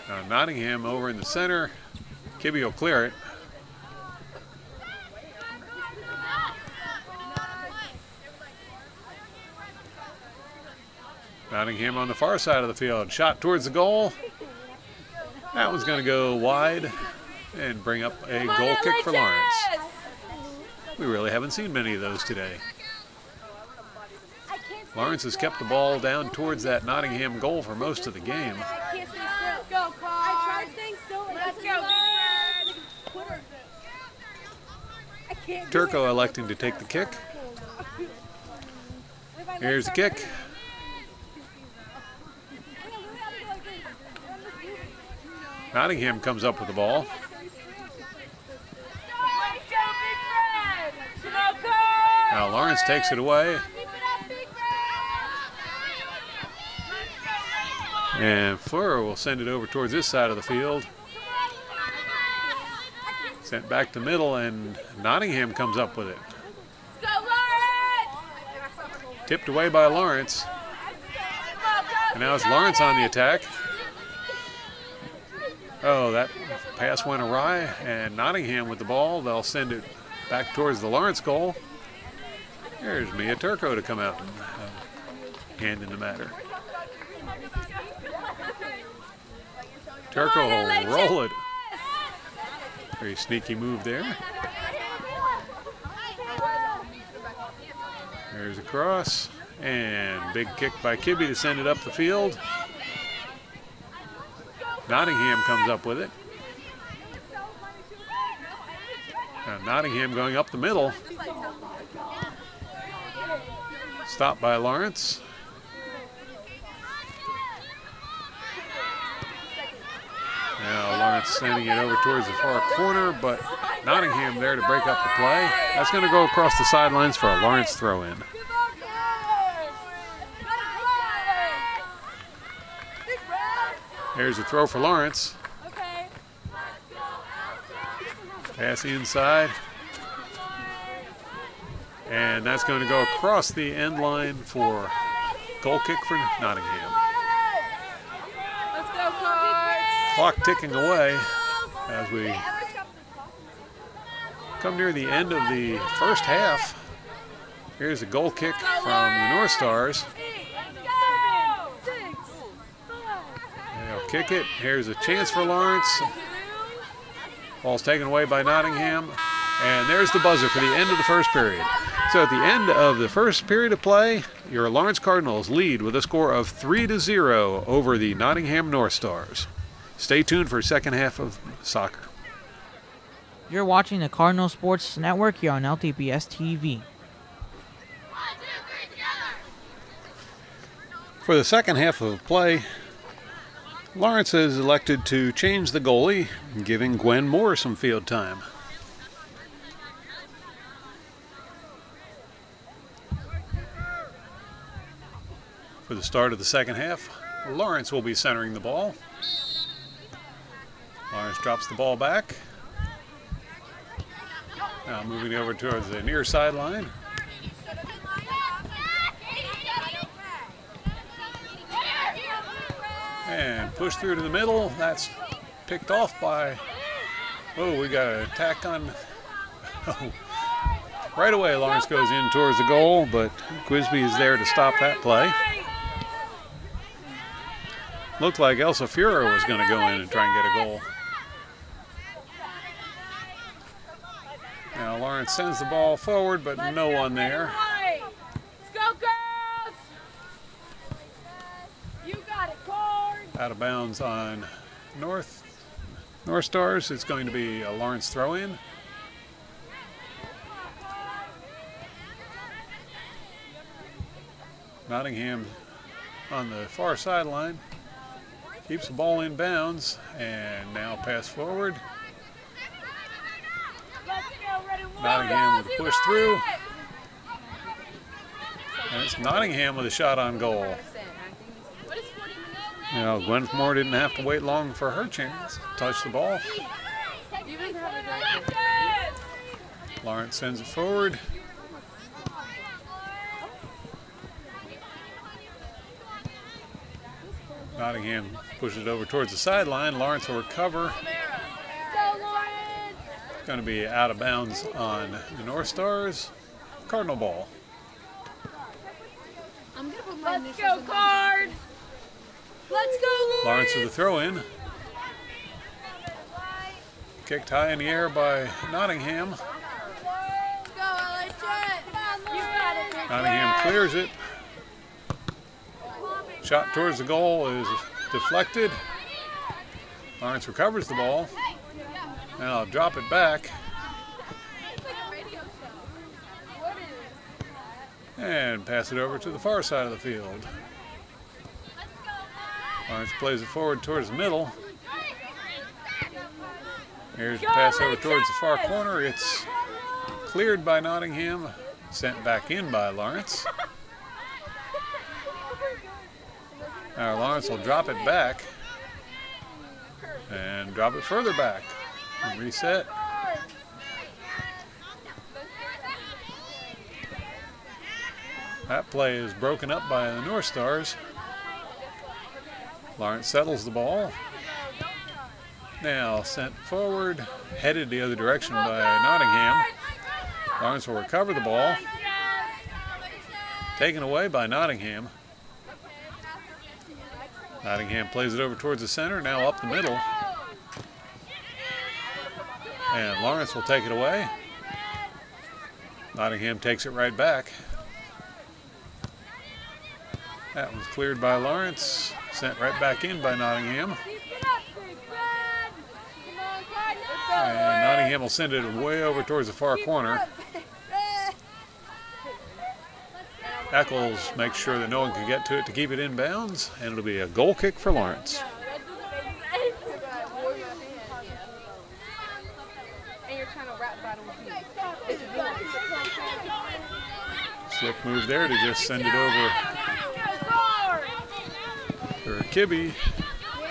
Now Nottingham over in the center. Kibbe will clear it. Nottingham on the far side of the field. Shot towards the goal. That one's going to go wide and bring up a goal kick for Lawrence. We really haven't seen many of those today. Lawrence has kept the ball down towards that Nottingham goal for most of the game. Go, Carl! Let's go, Turco electing to take the kick. Here's the kick. Nottingham comes up with the ball. Now Lawrence takes it away. And Fleur will send it over towards this side of the field. Sent back to middle, and Nottingham comes up with it. Tipped away by Lawrence. And now it's Lawrence on the attack. Oh, that pass went awry, and Nottingham with the ball. They'll send it back towards the Lawrence goal. There's Mia Turco to come out and hand in the matter. Turco will roll it. Very sneaky move there. There's a cross, and big kick by Kibbe to send it up the field. Nottingham comes up with it. Now Nottingham going up the middle. Stopped by Lawrence. Now Lawrence sending it over towards the far corner, but Nottingham there to break up the play. That's going to go across the sidelines for a Lawrence throw-in. Here's a throw for Lawrence. Pass inside. And that's going to go across the end line for goal kick for Nottingham. Let's go, Cards! Clock ticking away as we come near the end of the first half. Here's a goal kick from the North Stars. They'll kick it. Here's a chance for Lawrence. Ball's taken away by Nottingham. And there's the buzzer for the end of the first period. So at the end of the first period of play, your Lawrence Cardinals lead with a score of 3-0 over the Nottingham North Stars. Stay tuned for second half of soccer. You're watching the Cardinal Sports Network here on LTPS TV. For the second half of play, Lawrence has elected to change the goalie, giving Gwen Moore some field time. For the start of the second half, Lawrence will be centering the ball. Lawrence drops the ball back. Now moving over towards the near sideline. And push through to the middle. That's picked off by, oh, we got an attack on, oh, Right away, Lawrence goes in towards the goal, but Quisby is there to stop that play. Looked like Elsa Fura was going to go in and try and get a goal. Now Lawrence sends the ball forward, but no one there. Let's go, girls! You got it, Cord! Out of bounds on North Stars. It's going to be a Lawrence throw-in. Nottingham on the far sideline keeps the ball in bounds, and now pass forward. Nottingham with a push through. And it's Nottingham with a shot on goal. You know, Gwyneth Moore didn't have to wait long for her chance to touch the ball. Lawrence sends it forward. Nottingham pushes it over towards the sideline. Lawrence will recover. It's going to be out of bounds on the North Stars. Cardinal ball. Let's go, Cards! Let's go, Lawrence with a throw-in. Kicked high in the air by Nottingham. Nottingham clears it. Shot towards the goal is deflected. Lawrence recovers the ball. Now drop it back. And pass it over to the far side of the field. Lawrence plays it forward towards the middle. Here's the pass over towards the far corner. It's cleared by Nottingham, sent back in by Lawrence. Now Lawrence will drop it back and drop it further back. And reset. That play is broken up by the North Stars. Lawrence settles the ball. Now sent forward, headed the other direction by Nottingham. Lawrence will recover the ball. Taken away by Nottingham. Nottingham plays it over towards the center, now up the middle. And Lawrence will take it away. Nottingham takes it right back. That was cleared by Lawrence, sent right back in by Nottingham. And Nottingham will send it way over towards the far corner. Eccles makes sure that no one can get to it to keep it in bounds, and it'll be a goal kick for Lawrence. Slick move there to just send it over for Kibbe.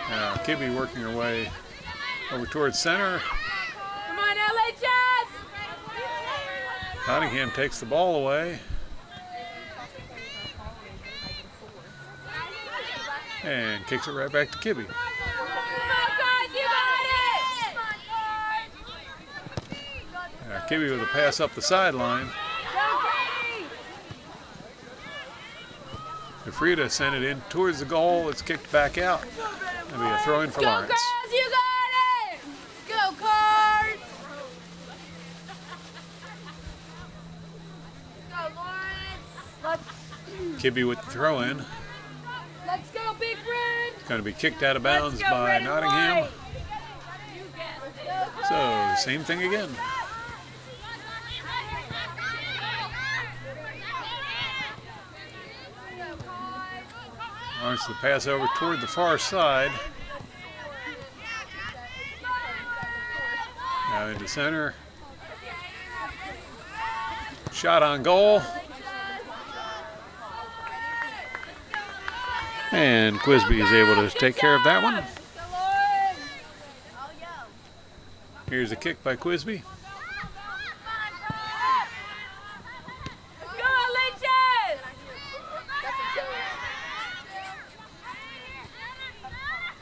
Now Kibbe working her way over towards center. Come on, LHS! Nottingham takes the ball away. And kicks it right back to Kibbe. Come on, guys, you got it! Kibbe with a pass up the sideline. Frida sent it in towards the goal. It's kicked back out. It'll be a throw in for Lawrence. Go, girls, you got it! Go, Cards! Go, Lawrence! Kibbe with the throw in. Let's go, Big Red! It's going to be kicked out of bounds by Nottingham. So, same thing again. Lawrence the pass over toward the far side. Now into center. Shot on goal. And Quisby is able to take care of that one. Here's a kick by Quisby.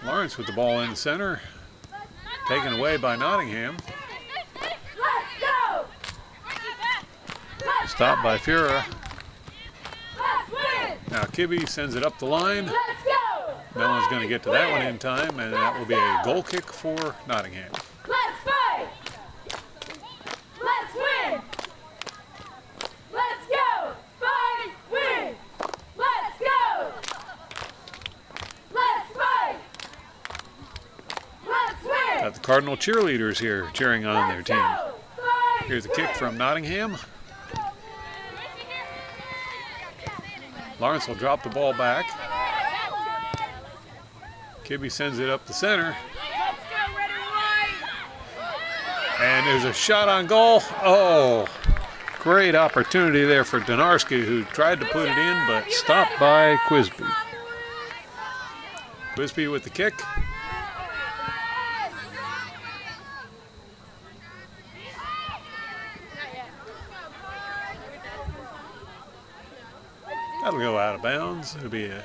Lawrence with the ball in the center, taken away by Nottingham. Stopped by Fura. Let's win! Now Kibbe sends it up the line. Let's go! No one's going to get to that one in time, and that will be a goal kick for Nottingham. Let's fight! Let's win! Let's go! Fight! Win! Let's go! Let's fight! Let's win! Got the Cardinal cheerleaders here cheering on their team. Go! Fight! Here's a kick from Nottingham. Lawrence will drop the ball back. Kibbe sends it up the center. Let's go, red and white! And there's a shot on goal. Oh, great opportunity there for Donarski, who tried to put it in, but stopped by Quisby. Quisby with the kick. That'll go out of bounds. It'll be a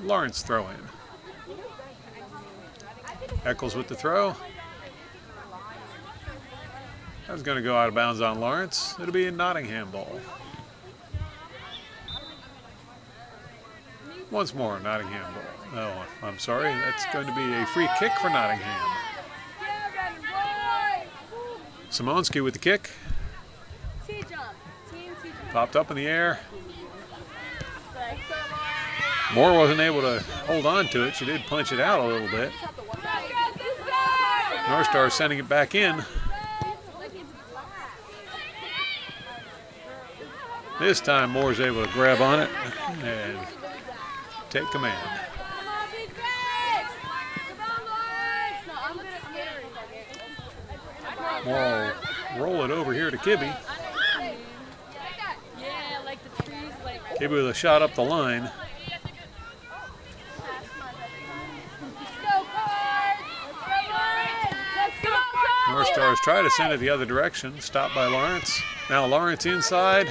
Lawrence throw-in. Eccles with the throw. That's going to go out of bounds on Lawrence. It'll be a Nottingham ball. Once more, Nottingham ball. Oh, I'm sorry. That's going to be a free kick for Nottingham. Simonski with the kick. Popped up in the air. Moore wasn't able to hold on to it. She did punch it out a little bit. North Star sending it back in. This time Moore's able to grab on it and take command. Moore will roll it over here to Kibbe. Kibbe with a shot up the line. North Stars try to send it the other direction. Stopped by Lawrence. Now Lawrence inside.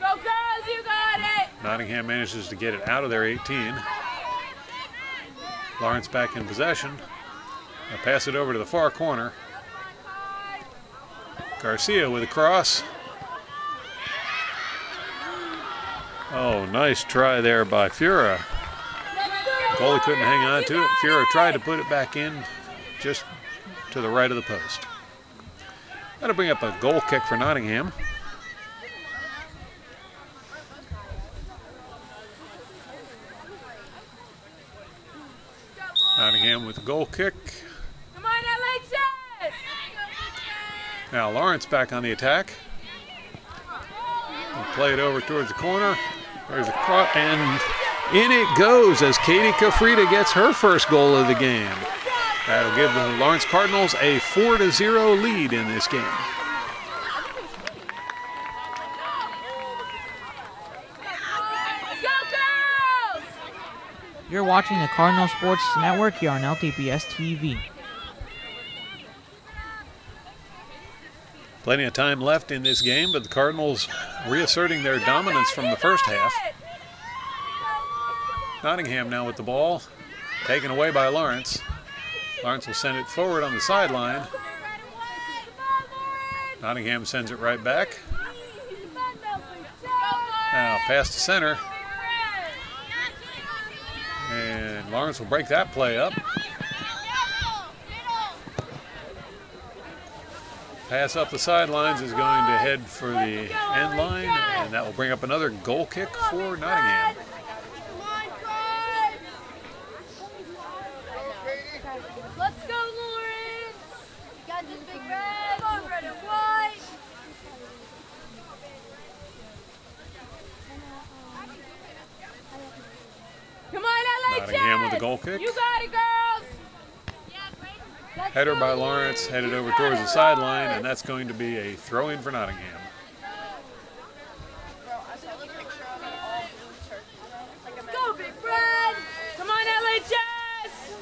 Go girls, you got it! Nottingham manages to get it out of their 18. Lawrence back in possession. They'll pass it over to the far corner. Garcia with a cross. Oh, nice try there by Fura. Goalie couldn't hang on to it. Fura tried to put it back in just to the right of the post. That'll bring up a goal kick for Nottingham. Nottingham with a goal kick. Come on, LHS! Now Lawrence back on the attack. We'll play it over towards the corner. There's a cross, and in it goes as Katie Kafrida gets her first goal of the game. That'll give the Lawrence Cardinals a 4-0 lead in this game. You're watching the Cardinal Sports Network here on LTPS TV. Plenty of time left in this game, but the Cardinals reasserting their dominance from the first half. Nottingham now with the ball, taken away by Lawrence. Lawrence will send it forward on the sideline. Nottingham sends it right back. Now pass to center. And Lawrence will break that play up. Pass up the sidelines is going to head for the end line, and that will bring up another goal kick for Nottingham. Let's go, Lawrence! You got this big red. Come on, red and white. Come on, LHS! Nottingham with a goal kick. You got it, girls! Header by Lawrence, headed over towards the sideline, and that's going to be a throw-in for Nottingham. Go, Big Red! Come on, LHS!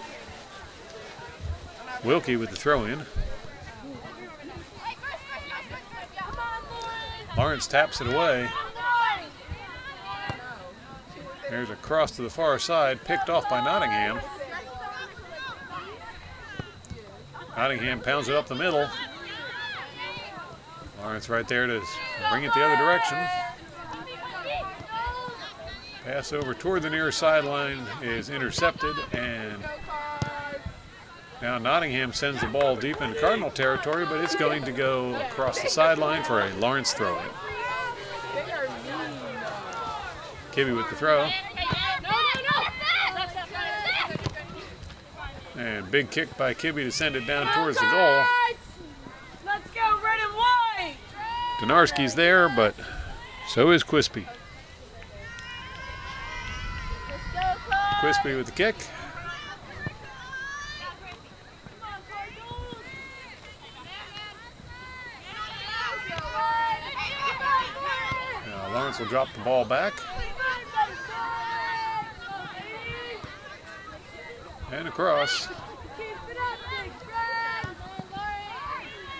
Wilkie with the throw-in. Lawrence taps it away. There's a cross to the far side, picked off by Nottingham. Nottingham pounds it up the middle. Lawrence right there to bring it the other direction. Pass over toward the near sideline is intercepted, and now Nottingham sends the ball deep into Cardinal territory, but it's going to go across the sideline for a Lawrence throw-in. Kibbe with the throw. And big kick by Kibbe to send it down towards the goal. Let's go red and white. Donarski's there, but so is Quispy. Quispy with the kick. Now Lawrence will drop the ball back. And across.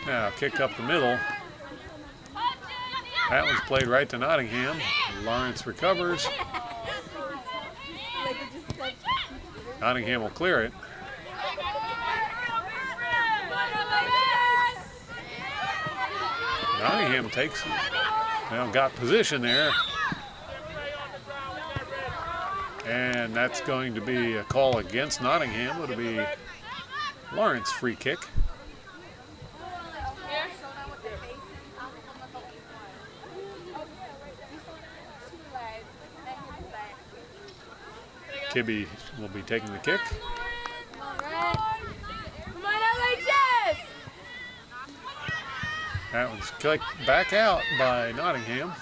Now kick up the middle. That one's played right to Nottingham. Lawrence recovers. Nottingham will clear it. Nottingham takes, well, got position there. And that's going to be a call against Nottingham. It'll be Lawrence free kick. Kibbe will be taking the kick. Come on, LHS! That one's kicked back out by Nottingham.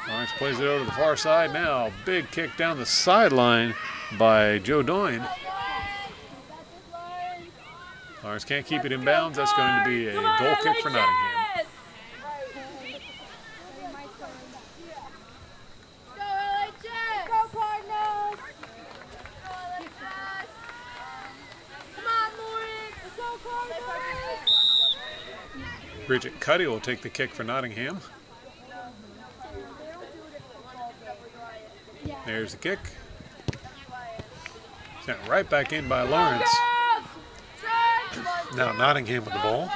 Lawrence plays it over to the far side now. Big kick down the sideline by Joe Doyne. Lawrence can't keep it in bounds. That's going to be a goal kick for Nottingham. Bridget Cuddy will take the kick for Nottingham. There's the kick. Sent right back in by Lawrence. Now Nottingham with the ball.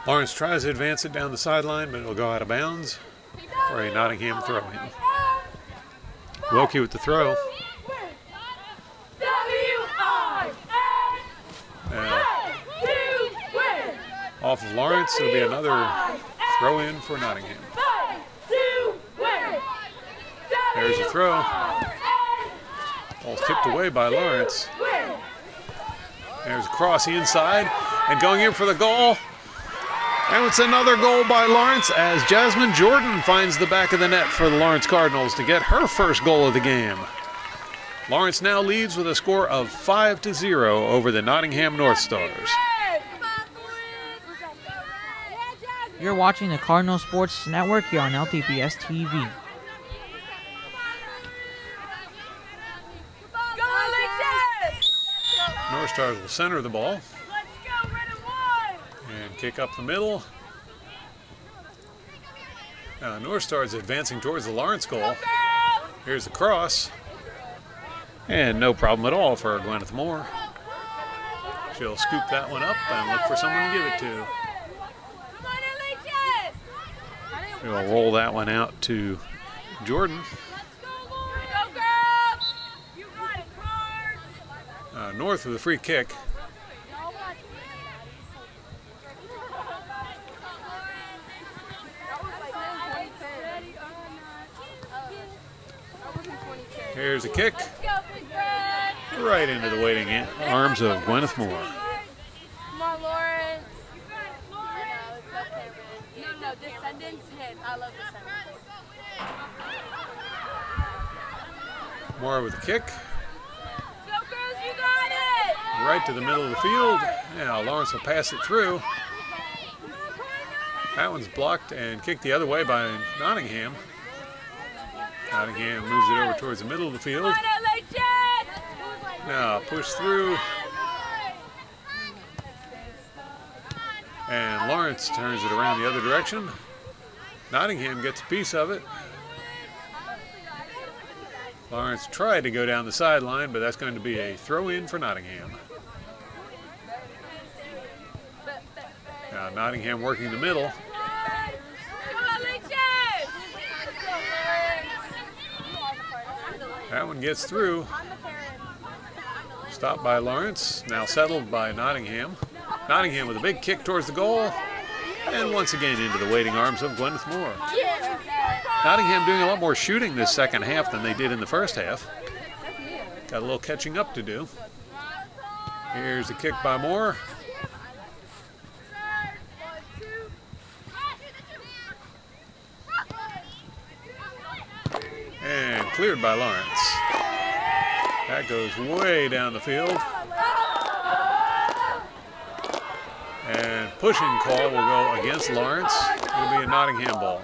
Lawrence tries to advance it down the sideline, but it'll go out of bounds for a Nottingham throw-in. Wilkie with the throw. Off of Lawrence, it'll be another throw-in for Nottingham. There's a throw. Ball's tipped away by Lawrence. There's a cross inside, and going in for the goal. And it's another goal by Lawrence as Jasmine Jordan finds the back of the net for the Lawrence Cardinals to get her first goal of the game. Lawrence now leads with a score of 5-0 over the Nottingham North Stars. You're watching the Cardinal Sports Network here on LTPS TV. North Stars will center the ball and kick up the middle. Now North Stars advancing towards the Lawrence goal. Here's the cross. And no problem at all for Gwyneth Moore. She'll scoop that one up and look for someone to give it to. We'll roll that one out to Jordan. North with a free kick. Here's a kick. Right into the waiting arms of Gwyneth Moore. Come on, Lawrence. No, Descendants hit. I love Descendants. Moore with a kick. Go, girls, you got it! Right to the middle of the field. Now Lawrence will pass it through. That one's blocked and kicked the other way by Nottingham. Nottingham moves it over towards the middle of the field. Now push through. And Lawrence turns it around the other direction. Nottingham gets a piece of it. Lawrence tried to go down the sideline, but that's going to be a throw-in for Nottingham. Now Nottingham working the middle. That one gets through. Stopped by Lawrence. Now settled by Nottingham. Nottingham with a big kick towards the goal. And once again into the waiting arms of Gwyneth Moore. Nottingham doing a lot more shooting this second half than they did in the first half. Got a little catching up to do. Here's a kick by Moore. And cleared by Lawrence. That goes way down the field. And pushing call will go against Lawrence. It'll be a Nottingham ball.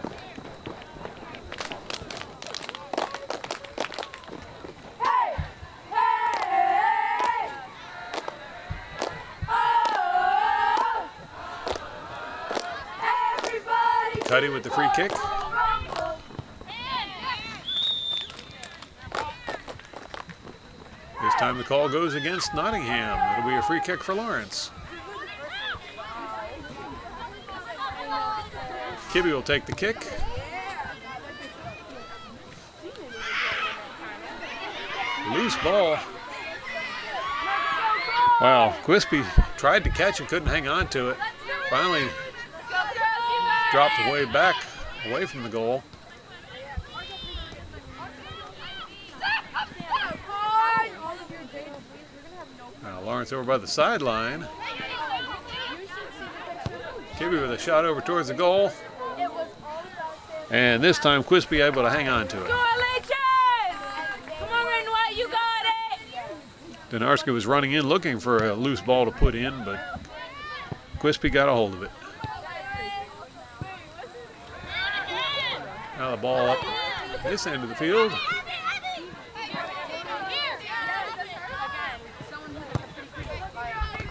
Cuddy with the free kick. This time the call goes against Nottingham. It'll be a free kick for Lawrence. Kibbe will take the kick. Loose ball. Wow, Quispy tried to catch it, couldn't hang on to it. Finally dropped way back, away from the goal. Now Lawrence over by the sideline. Kibbe with a shot over towards the goal. And this time Quispy able to hang on to it. Go LHS! Come on, Red and White, you got it! Donarski was running in looking for a loose ball to put in, but Quispy got a hold of it. Now the ball up this end of the field.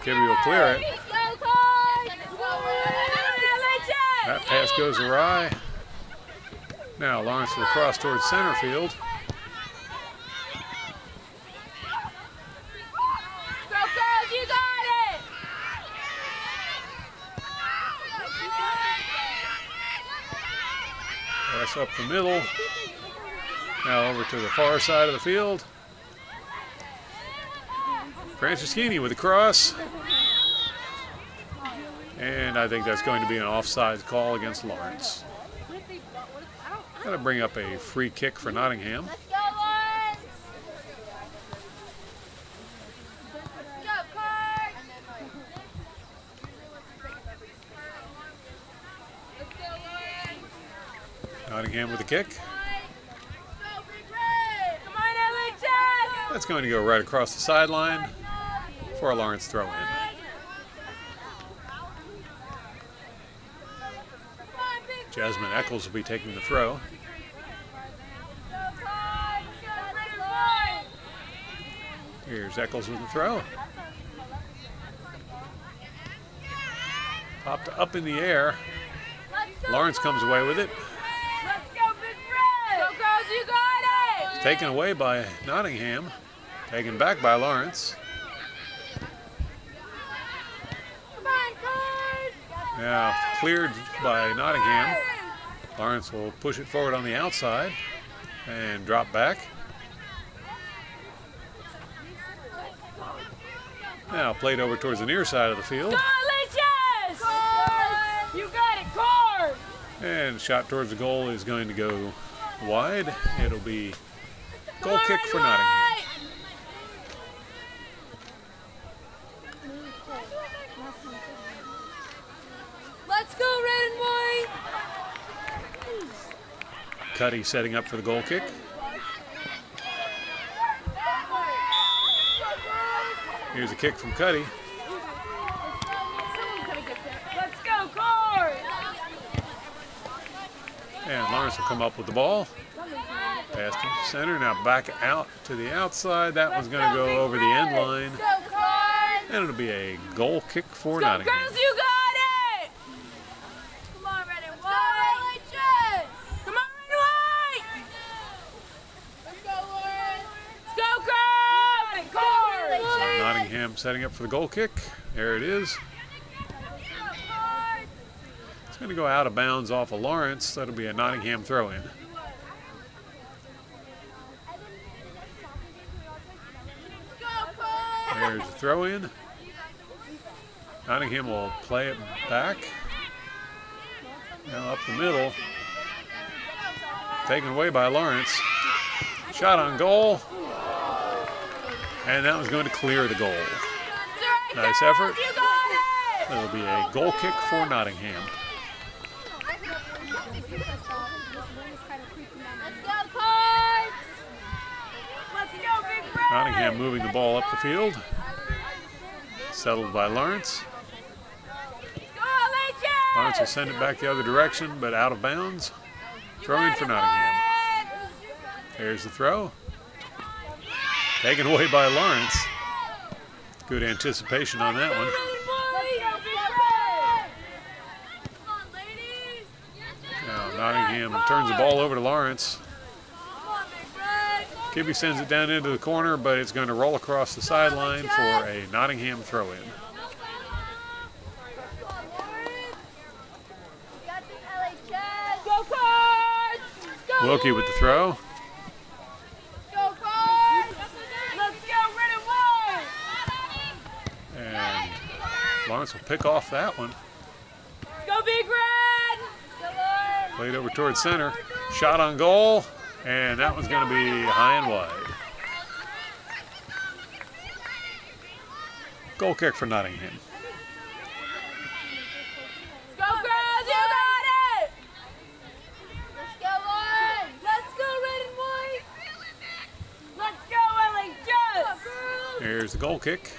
Kibbe will clear it. That pass goes awry. Now Lawrence will cross towards center field. You got it! Pass up the middle. Now over to the far side of the field. Franceschini with a cross. And I think that's going to be an offside call against Lawrence. Got to bring up a free kick for Nottingham. Let's go, Lawrence! Go, Card! Let's go, Lawrence! Nottingham with a kick. Go, Big Red! Come on, LHS! That's going to go right across the sideline for a Lawrence throw in. Jasmine Eccles will be taking the throw. Here's Eccles with the throw. Popped up in the air. Lawrence comes away with it. Let's go, Big Red! Go, girls, you got it! Taken away by Nottingham. Taken back by Lawrence. Come on, Card! Now cleared by Nottingham. Lawrence will push it forward on the outside and drop back. Now played over towards the near side of the field. Go, LHS! Card! You got it, Card! And shot towards the goal is going to go wide. It'll be goal kick for Nottingham. Let's go, Red and White! Cuddy setting up for the goal kick. Here's a kick from Cuddy. Let's go, Card! And Lawrence will come up with the ball. Pass to center, now back out to the outside. That one's going to go over the end line. Go, Card! And it'll be a goal kick for Go, Nottingham. girls, you got it! Come on, Red and White! Let's go, LHS! Come on, Red and White! Let's go, Lawrence! Let's go, girls! Card! So Nottingham setting up for the goal kick. There it is. Go, Card! going to go out of bounds off of Lawrence. That'll be a Nottingham throw-in. There's the throw-in. Nottingham will play it back. Now up the middle. Taken away by Lawrence. Shot on goal. And that was going to clear the goal. Nice effort. It'll be a goal kick for Nottingham. Nottingham moving the ball up the field. Settled by Lawrence. Lawrence will send it back the other direction, but out of bounds. Throw in for Nottingham. There's the throw. Taken away by Lawrence. Good anticipation on that one. Now Nottingham turns the ball over to Lawrence. Kibbe sends it down into the corner, but it's going to roll across the sideline for a Nottingham throw-in. Wilkie with the throw. And Lawrence will pick off that one. Go Big Red! Played over towards center. Shot on goal. And that one's going to be high and wide. Goal kick for Nottingham. Go girls, you got it! Let's go on! Let's go red and white! Let's go LHS! Here's the goal kick.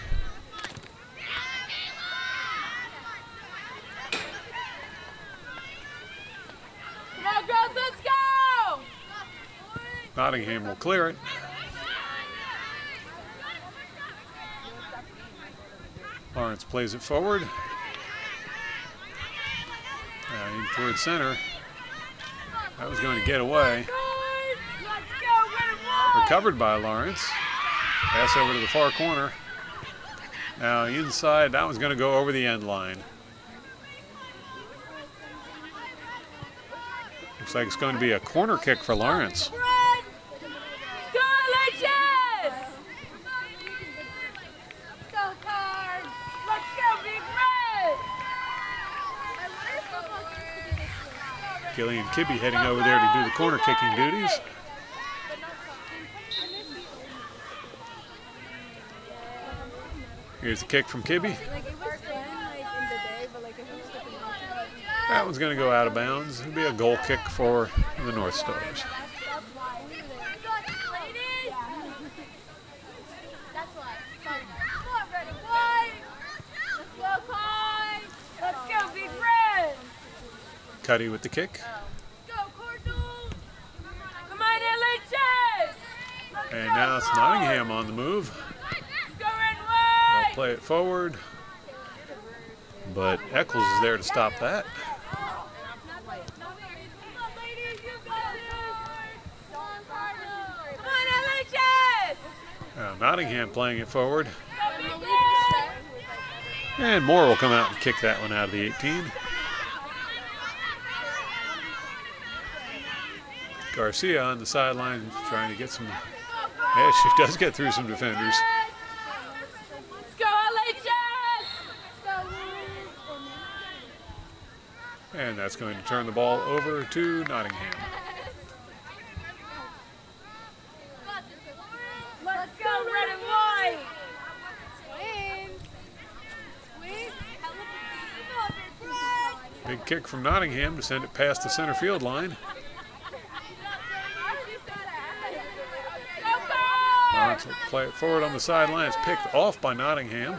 Come on girls, let's go! Nottingham will clear it. Lawrence plays it forward. In towards center. That was going to get away. Recovered by Lawrence. Pass over to the far corner. Now inside, that was going to go over the end line. Looks like it's going to be a corner kick for Lawrence. Gillian Kibbe heading over there to do the corner kicking duties. Here's the kick from Kibbe. That one's going to go out of bounds. It'll be a goal kick for the North Stars. Cuddy with the kick. And now it's Nottingham on the move. They'll play it forward. But Eccles is there to stop that. Now Nottingham playing it forward. And Moore will come out and kick that one out of the 18. Garcia on the sideline trying to get some. Yeah, she does get through some defenders. And that's going to turn the ball over to Nottingham. Let's go red and white! Big kick from Nottingham to send it past the center field line. Lawrence will play it forward on the sideline. It's picked off by Nottingham.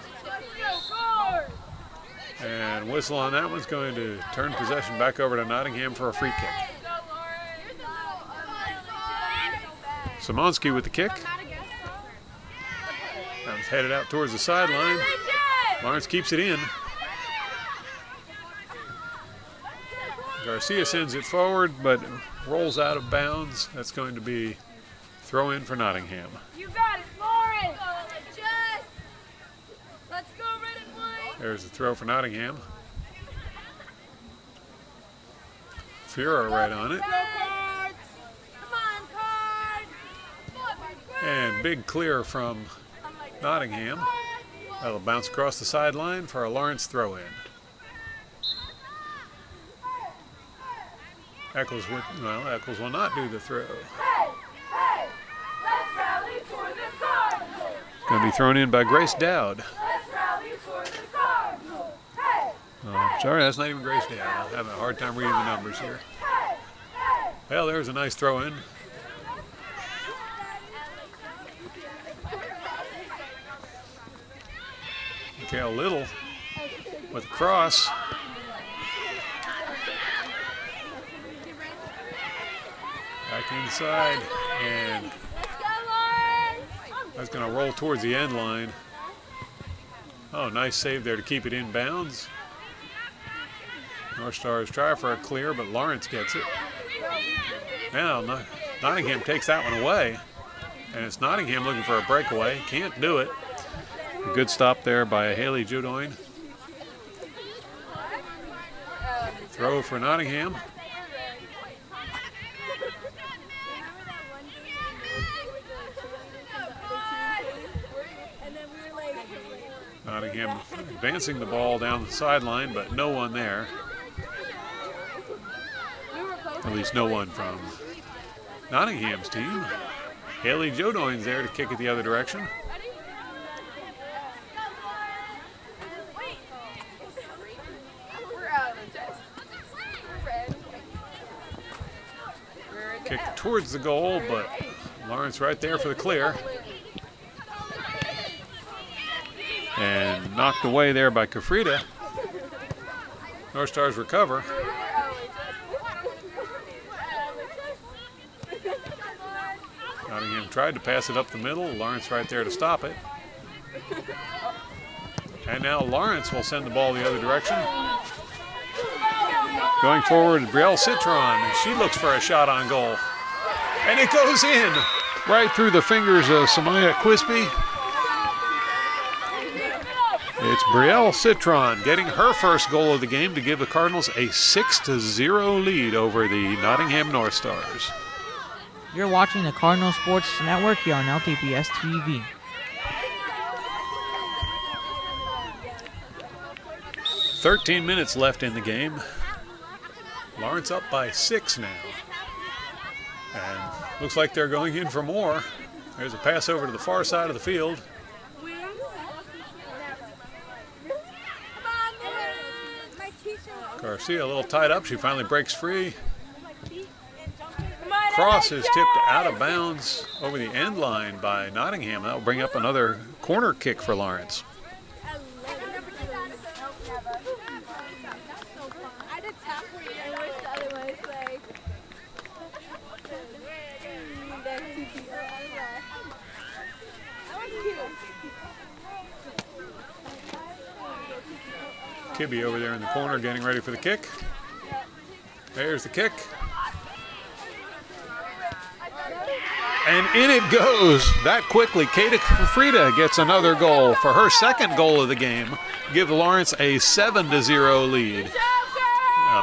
And whistle on that one's going to turn possession back over to Nottingham for a free kick. Simonski with the kick. That one's headed out towards the sideline. Lawrence keeps it in. Garcia sends it forward, but rolls out of bounds. That's going to be throw in for Nottingham. You got it, Lawrence! Let's go red and white! There's the throw for Nottingham. Fura right on it. Come on, card. And big clear from Nottingham. That'll bounce across the sideline for a Lawrence throw-in. Eccles will not do the throw. Going to be thrown in by Grace Dowd. Sorry, that's not even Grace Dowd. I'm having a hard time reading the numbers here. Well, there's a nice throw-in. Mikhail Little with a cross. Back inside, and that's going to roll towards the end line. Oh, nice save there to keep it in bounds. North Stars try for a clear, but Lawrence gets it. Now, Nottingham takes that one away, and it's Nottingham looking for a breakaway. Can't do it. A good stop there by Haley Judoin. Throw for Nottingham. Nottingham advancing the ball down the sideline, but no one there. At least no one from Nottingham's team. Haley Jodoin's there to kick it the other direction. Kick towards the goal, but Lawrence right there for the clear. And knocked away there by Kafrida. North Stars recover. Nottingham tried to pass it up the middle. Lawrence right there to stop it. And now Lawrence will send the ball the other direction. Going forward, Brielle Citron. She looks for a shot on goal. And it goes in right through the fingers of Samaya Quispy. It's Brielle Citron getting her first goal of the game to give the Cardinals a 6-0 lead over the Nottingham North Stars. You're watching the Cardinal Sports Network here on LTPS TV. "13 minutes left in the game. Lawrence up by 6 now. And looks like they're going in for more. There's a pass over to the far side of the field. Garcia a little tied up. She finally breaks free. Cross is tipped out of bounds over the end line by Nottingham. That will bring up another corner kick for Lawrence. Kibbe over there in the corner getting ready for the kick. There's the kick. And in it goes that quickly. Kata Frida gets another goal for her second goal of the game. Give Lawrence a 7-0 lead.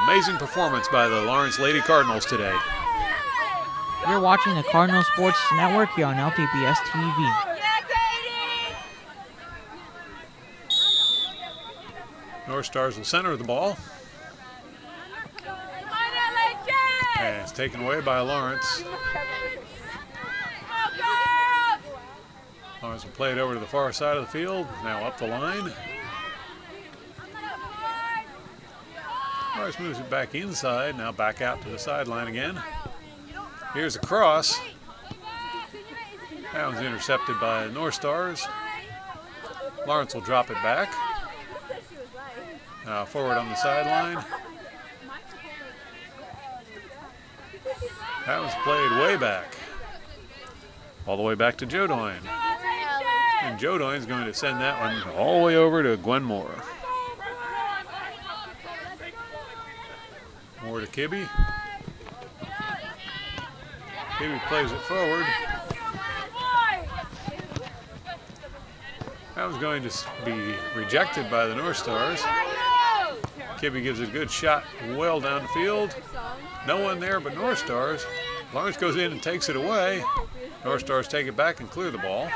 Amazing performance by the Lawrence Lady Cardinals today. You're watching the Cardinal Sports Network here on LTPS TV. North Stars will center the ball. And it's taken away by Lawrence. Lawrence will play it over to the far side of the field. Now up the line. Lawrence moves it back inside. Now back out to the sideline again. Here's a cross. That one's intercepted by the North Stars. Lawrence will drop it back. Now forward on the sideline. That was played way back. All the way back to Jodoin. And Jodoin's going to send that one all the way over to Gwen Moore. Moore to Kibbe. Kibbe plays it forward. That was going to be rejected by the North Stars. Kibbe gives a good shot well down the field. No one there but North Stars. Lawrence goes in and takes it away. North Stars take it back and clear the ball.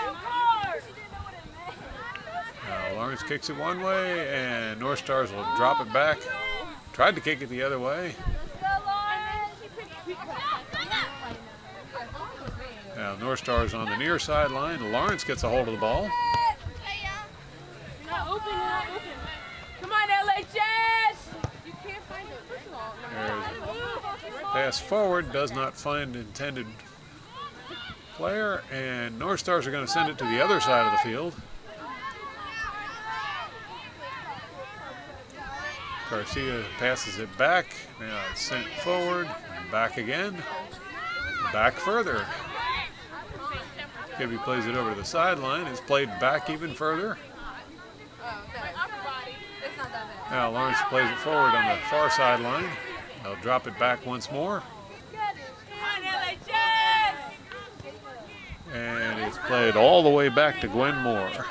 Now Lawrence kicks it one way, and North Stars will drop it back. Tried to kick it the other way. Now North Stars on the near sideline. Lawrence gets a hold of the ball. You're not open, you're not open. Come on, LHS! You can't find it. Pass forward, does not find intended player, and North Stars are going to send it to the other side of the field. Garcia passes it back. Now it's sent forward, back again, back further. Kibbe plays it over to the sideline. It's played back even further. Now Lawrence plays it forward on the far sideline. They'll drop it back once more. And it's played all the way back to Gwen Moore.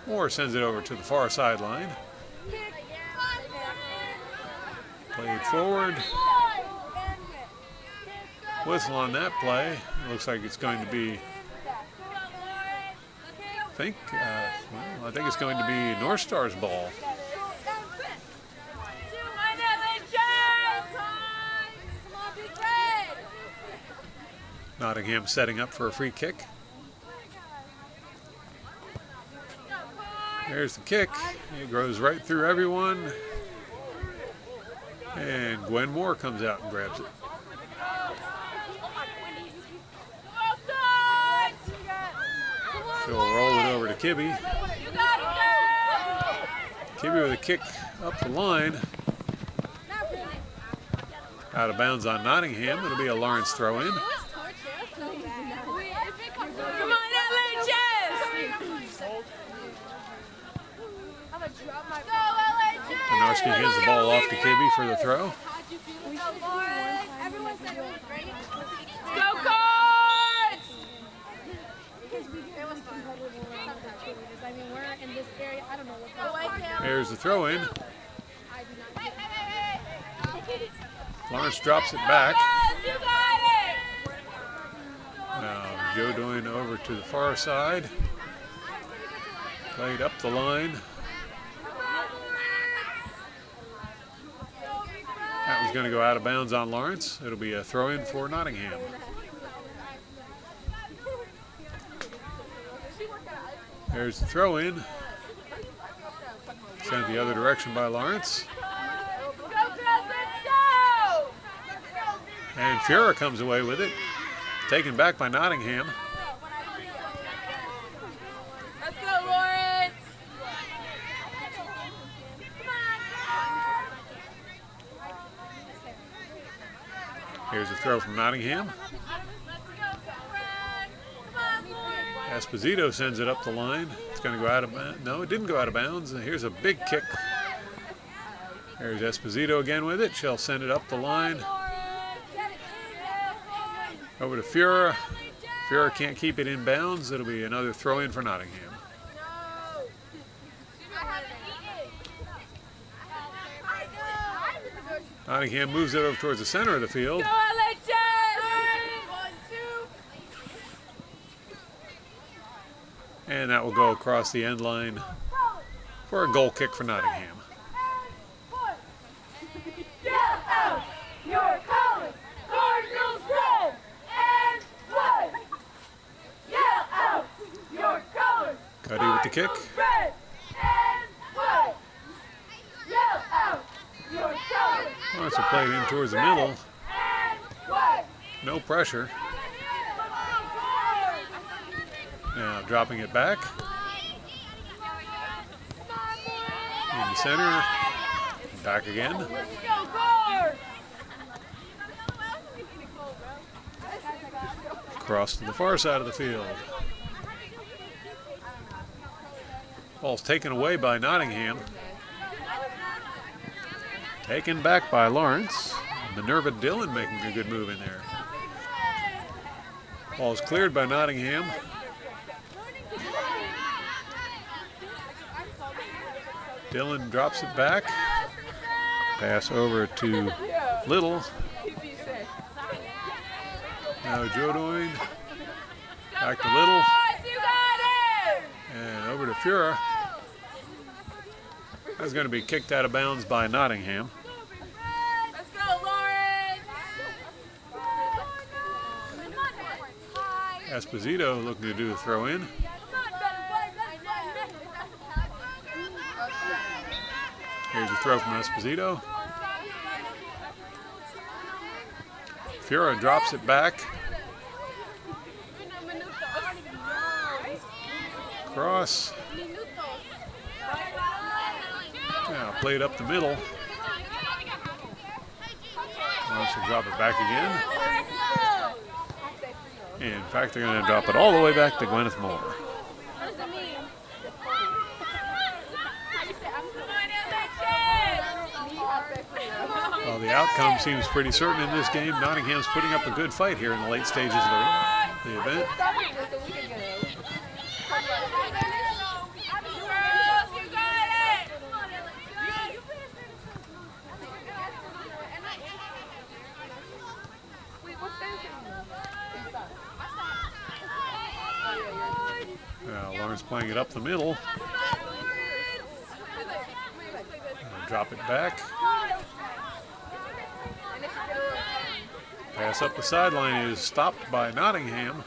Moore sends it over to the far sideline. Played forward. Whistle on that play. It looks like it's going to be, I think it's going to be North Stars' ball. Nottingham setting up for a free kick. There's the kick. It goes right through everyone. And Gwen Moore comes out and grabs it. So we'll roll it over to Kibbe. Kibbe with a kick up the line. Out of bounds on Nottingham. It'll be a Lawrence throw in. Come on, LHS! Benarski hands the ball off to Kibbe for the throw. Go Cards! There's the throw in. Lawrence drops it back. Now Joe Doyne over to the far side. Played up the line. That was going to go out of bounds on Lawrence. It'll be a throw in for Nottingham. There's the throw in. Sent the other direction by Lawrence. And Fiora comes away with it. Taken back by Nottingham. Let's go, Lawrence! Here's a throw from Nottingham. Esposito sends it up the line. It's going to go out of bounds. No, it didn't go out of bounds. And here's a big kick. There's Esposito again with it. She'll send it up the line. Over to Fiora. Fiora can't keep it in bounds. It'll be another throw in for Nottingham. Nottingham moves it over towards the center of the field. Go LHS! And that will go across the end line for a goal kick for Nottingham. Yell out your colors, Cardinals red and white. Yell out your colors, Cuddy with the kick. red and white. Yell out your colors. Lawrence will play it in towards the middle. And white. No pressure. Now dropping it back. In the center. Back again. Let's go, Cards. Across to the far side of the field. Ball's taken away by Nottingham. Taken back by Lawrence. Minerva Dillon making a good move in there. Ball's cleared by Nottingham. Dillon drops it back. Pass over to Little. Now Jodoin. Back to Little. And over to Fura. That's going to be kicked out of bounds by Nottingham. Let's go, Lawrence! Esposito looking to do a throw in. Here's a throw from Esposito. Fura drops it back. Cross. Now played up the middle. Wants to drop it back again. In fact, they're going to drop it all the way back to Gwyneth Moore. Well, the outcome seems pretty certain in this game. Nottingham's putting up a good fight here in the late stages of the event. Lawrence playing it up the middle. Drop it back. Pass up the sideline is stopped by Nottingham.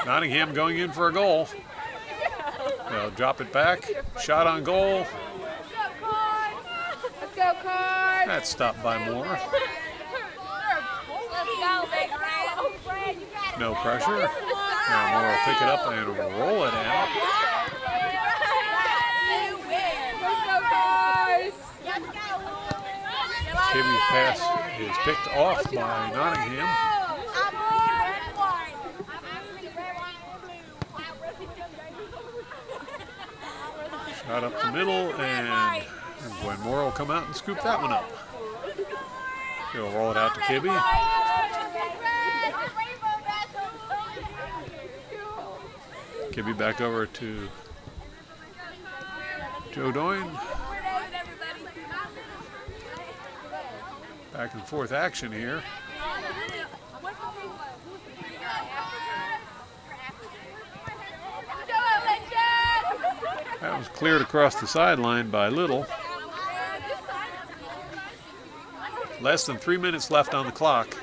Nottingham going in for a goal. They'll drop it back. Shot on goal. Let's go, Cards! That's stopped by Moore. No pressure. Now Moore will pick it up and roll it out. Kibby's pass is picked off by Nottingham. Shot up the middle, and Gwen Moore will come out and scoop that one up. He'll roll it out to Kibby. Kibby back over to Jodoin. Back and forth action here. That was cleared across the sideline by Little. Less than 3 minutes left on the clock.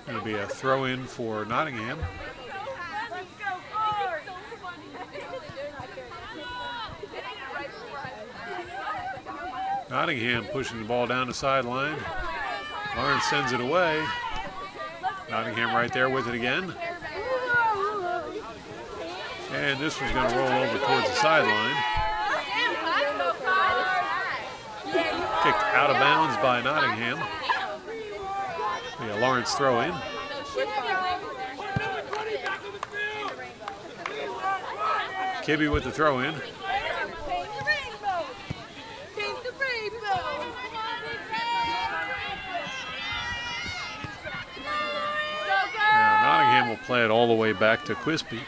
It'll be a throw in for Nottingham. Nottingham pushing the ball down the sideline. Lawrence sends it away. Nottingham right there with it again. And this was going to roll over towards the sideline. Kicked out of bounds by Nottingham. A Lawrence throw in. Kibby with the throw in. Now Nottingham will play it all the way back to Quisby.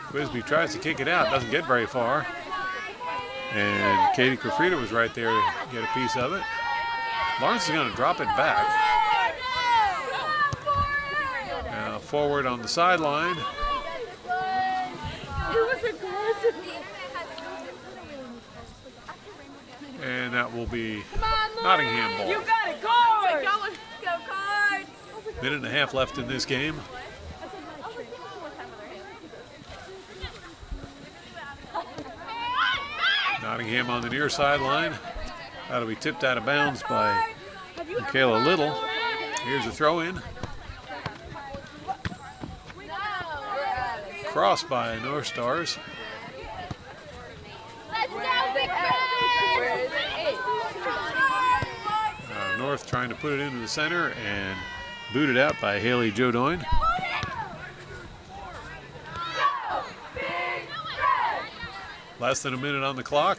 Quisby tries to kick it out, doesn't get very far. And Katie Crafrida was right there to get a piece of it. Lawrence is going to drop it back. Now forward on the sideline. And that will be Nottingham ball. You got it, Cards! Go, Cards! Minute and a half left in this game. Nottingham on the near sideline. That'll be tipped out of bounds by Michaela Little. Here's a throw in. Crossed by North Stars. North trying to put it into the center and booted out by Haley Jodoin. Less than a minute on the clock.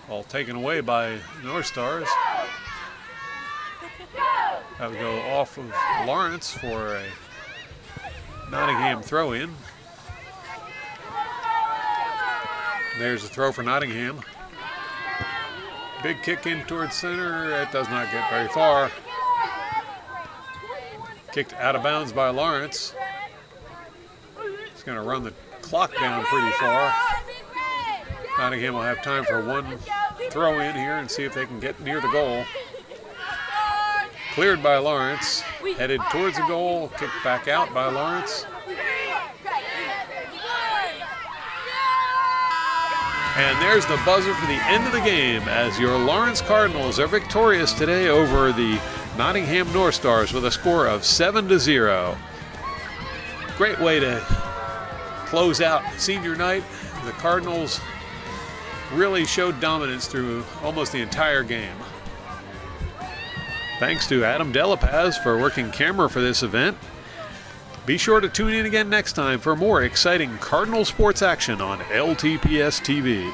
All taken away by North Stars. That would go off of Lawrence for a Nottingham throw in. There's a throw for Nottingham. Big kick in towards center. It does not get very far. Kicked out of bounds by Lawrence. It's going to run the clock down pretty far. Nottingham will have time for one throw in here and see if they can get near the goal. Cleared by Lawrence. Headed towards the goal. Kicked back out by Lawrence. And there's the buzzer for the end of the game as your Lawrence Cardinals are victorious today over the Nottingham North Stars with a score of 7-0. Great way to close out senior night. The Cardinals really showed dominance through almost the entire game. Thanks to Adam Delapaz for working camera for this event. Be sure to tune in again next time for more exciting Cardinal sports action on LTPS TV.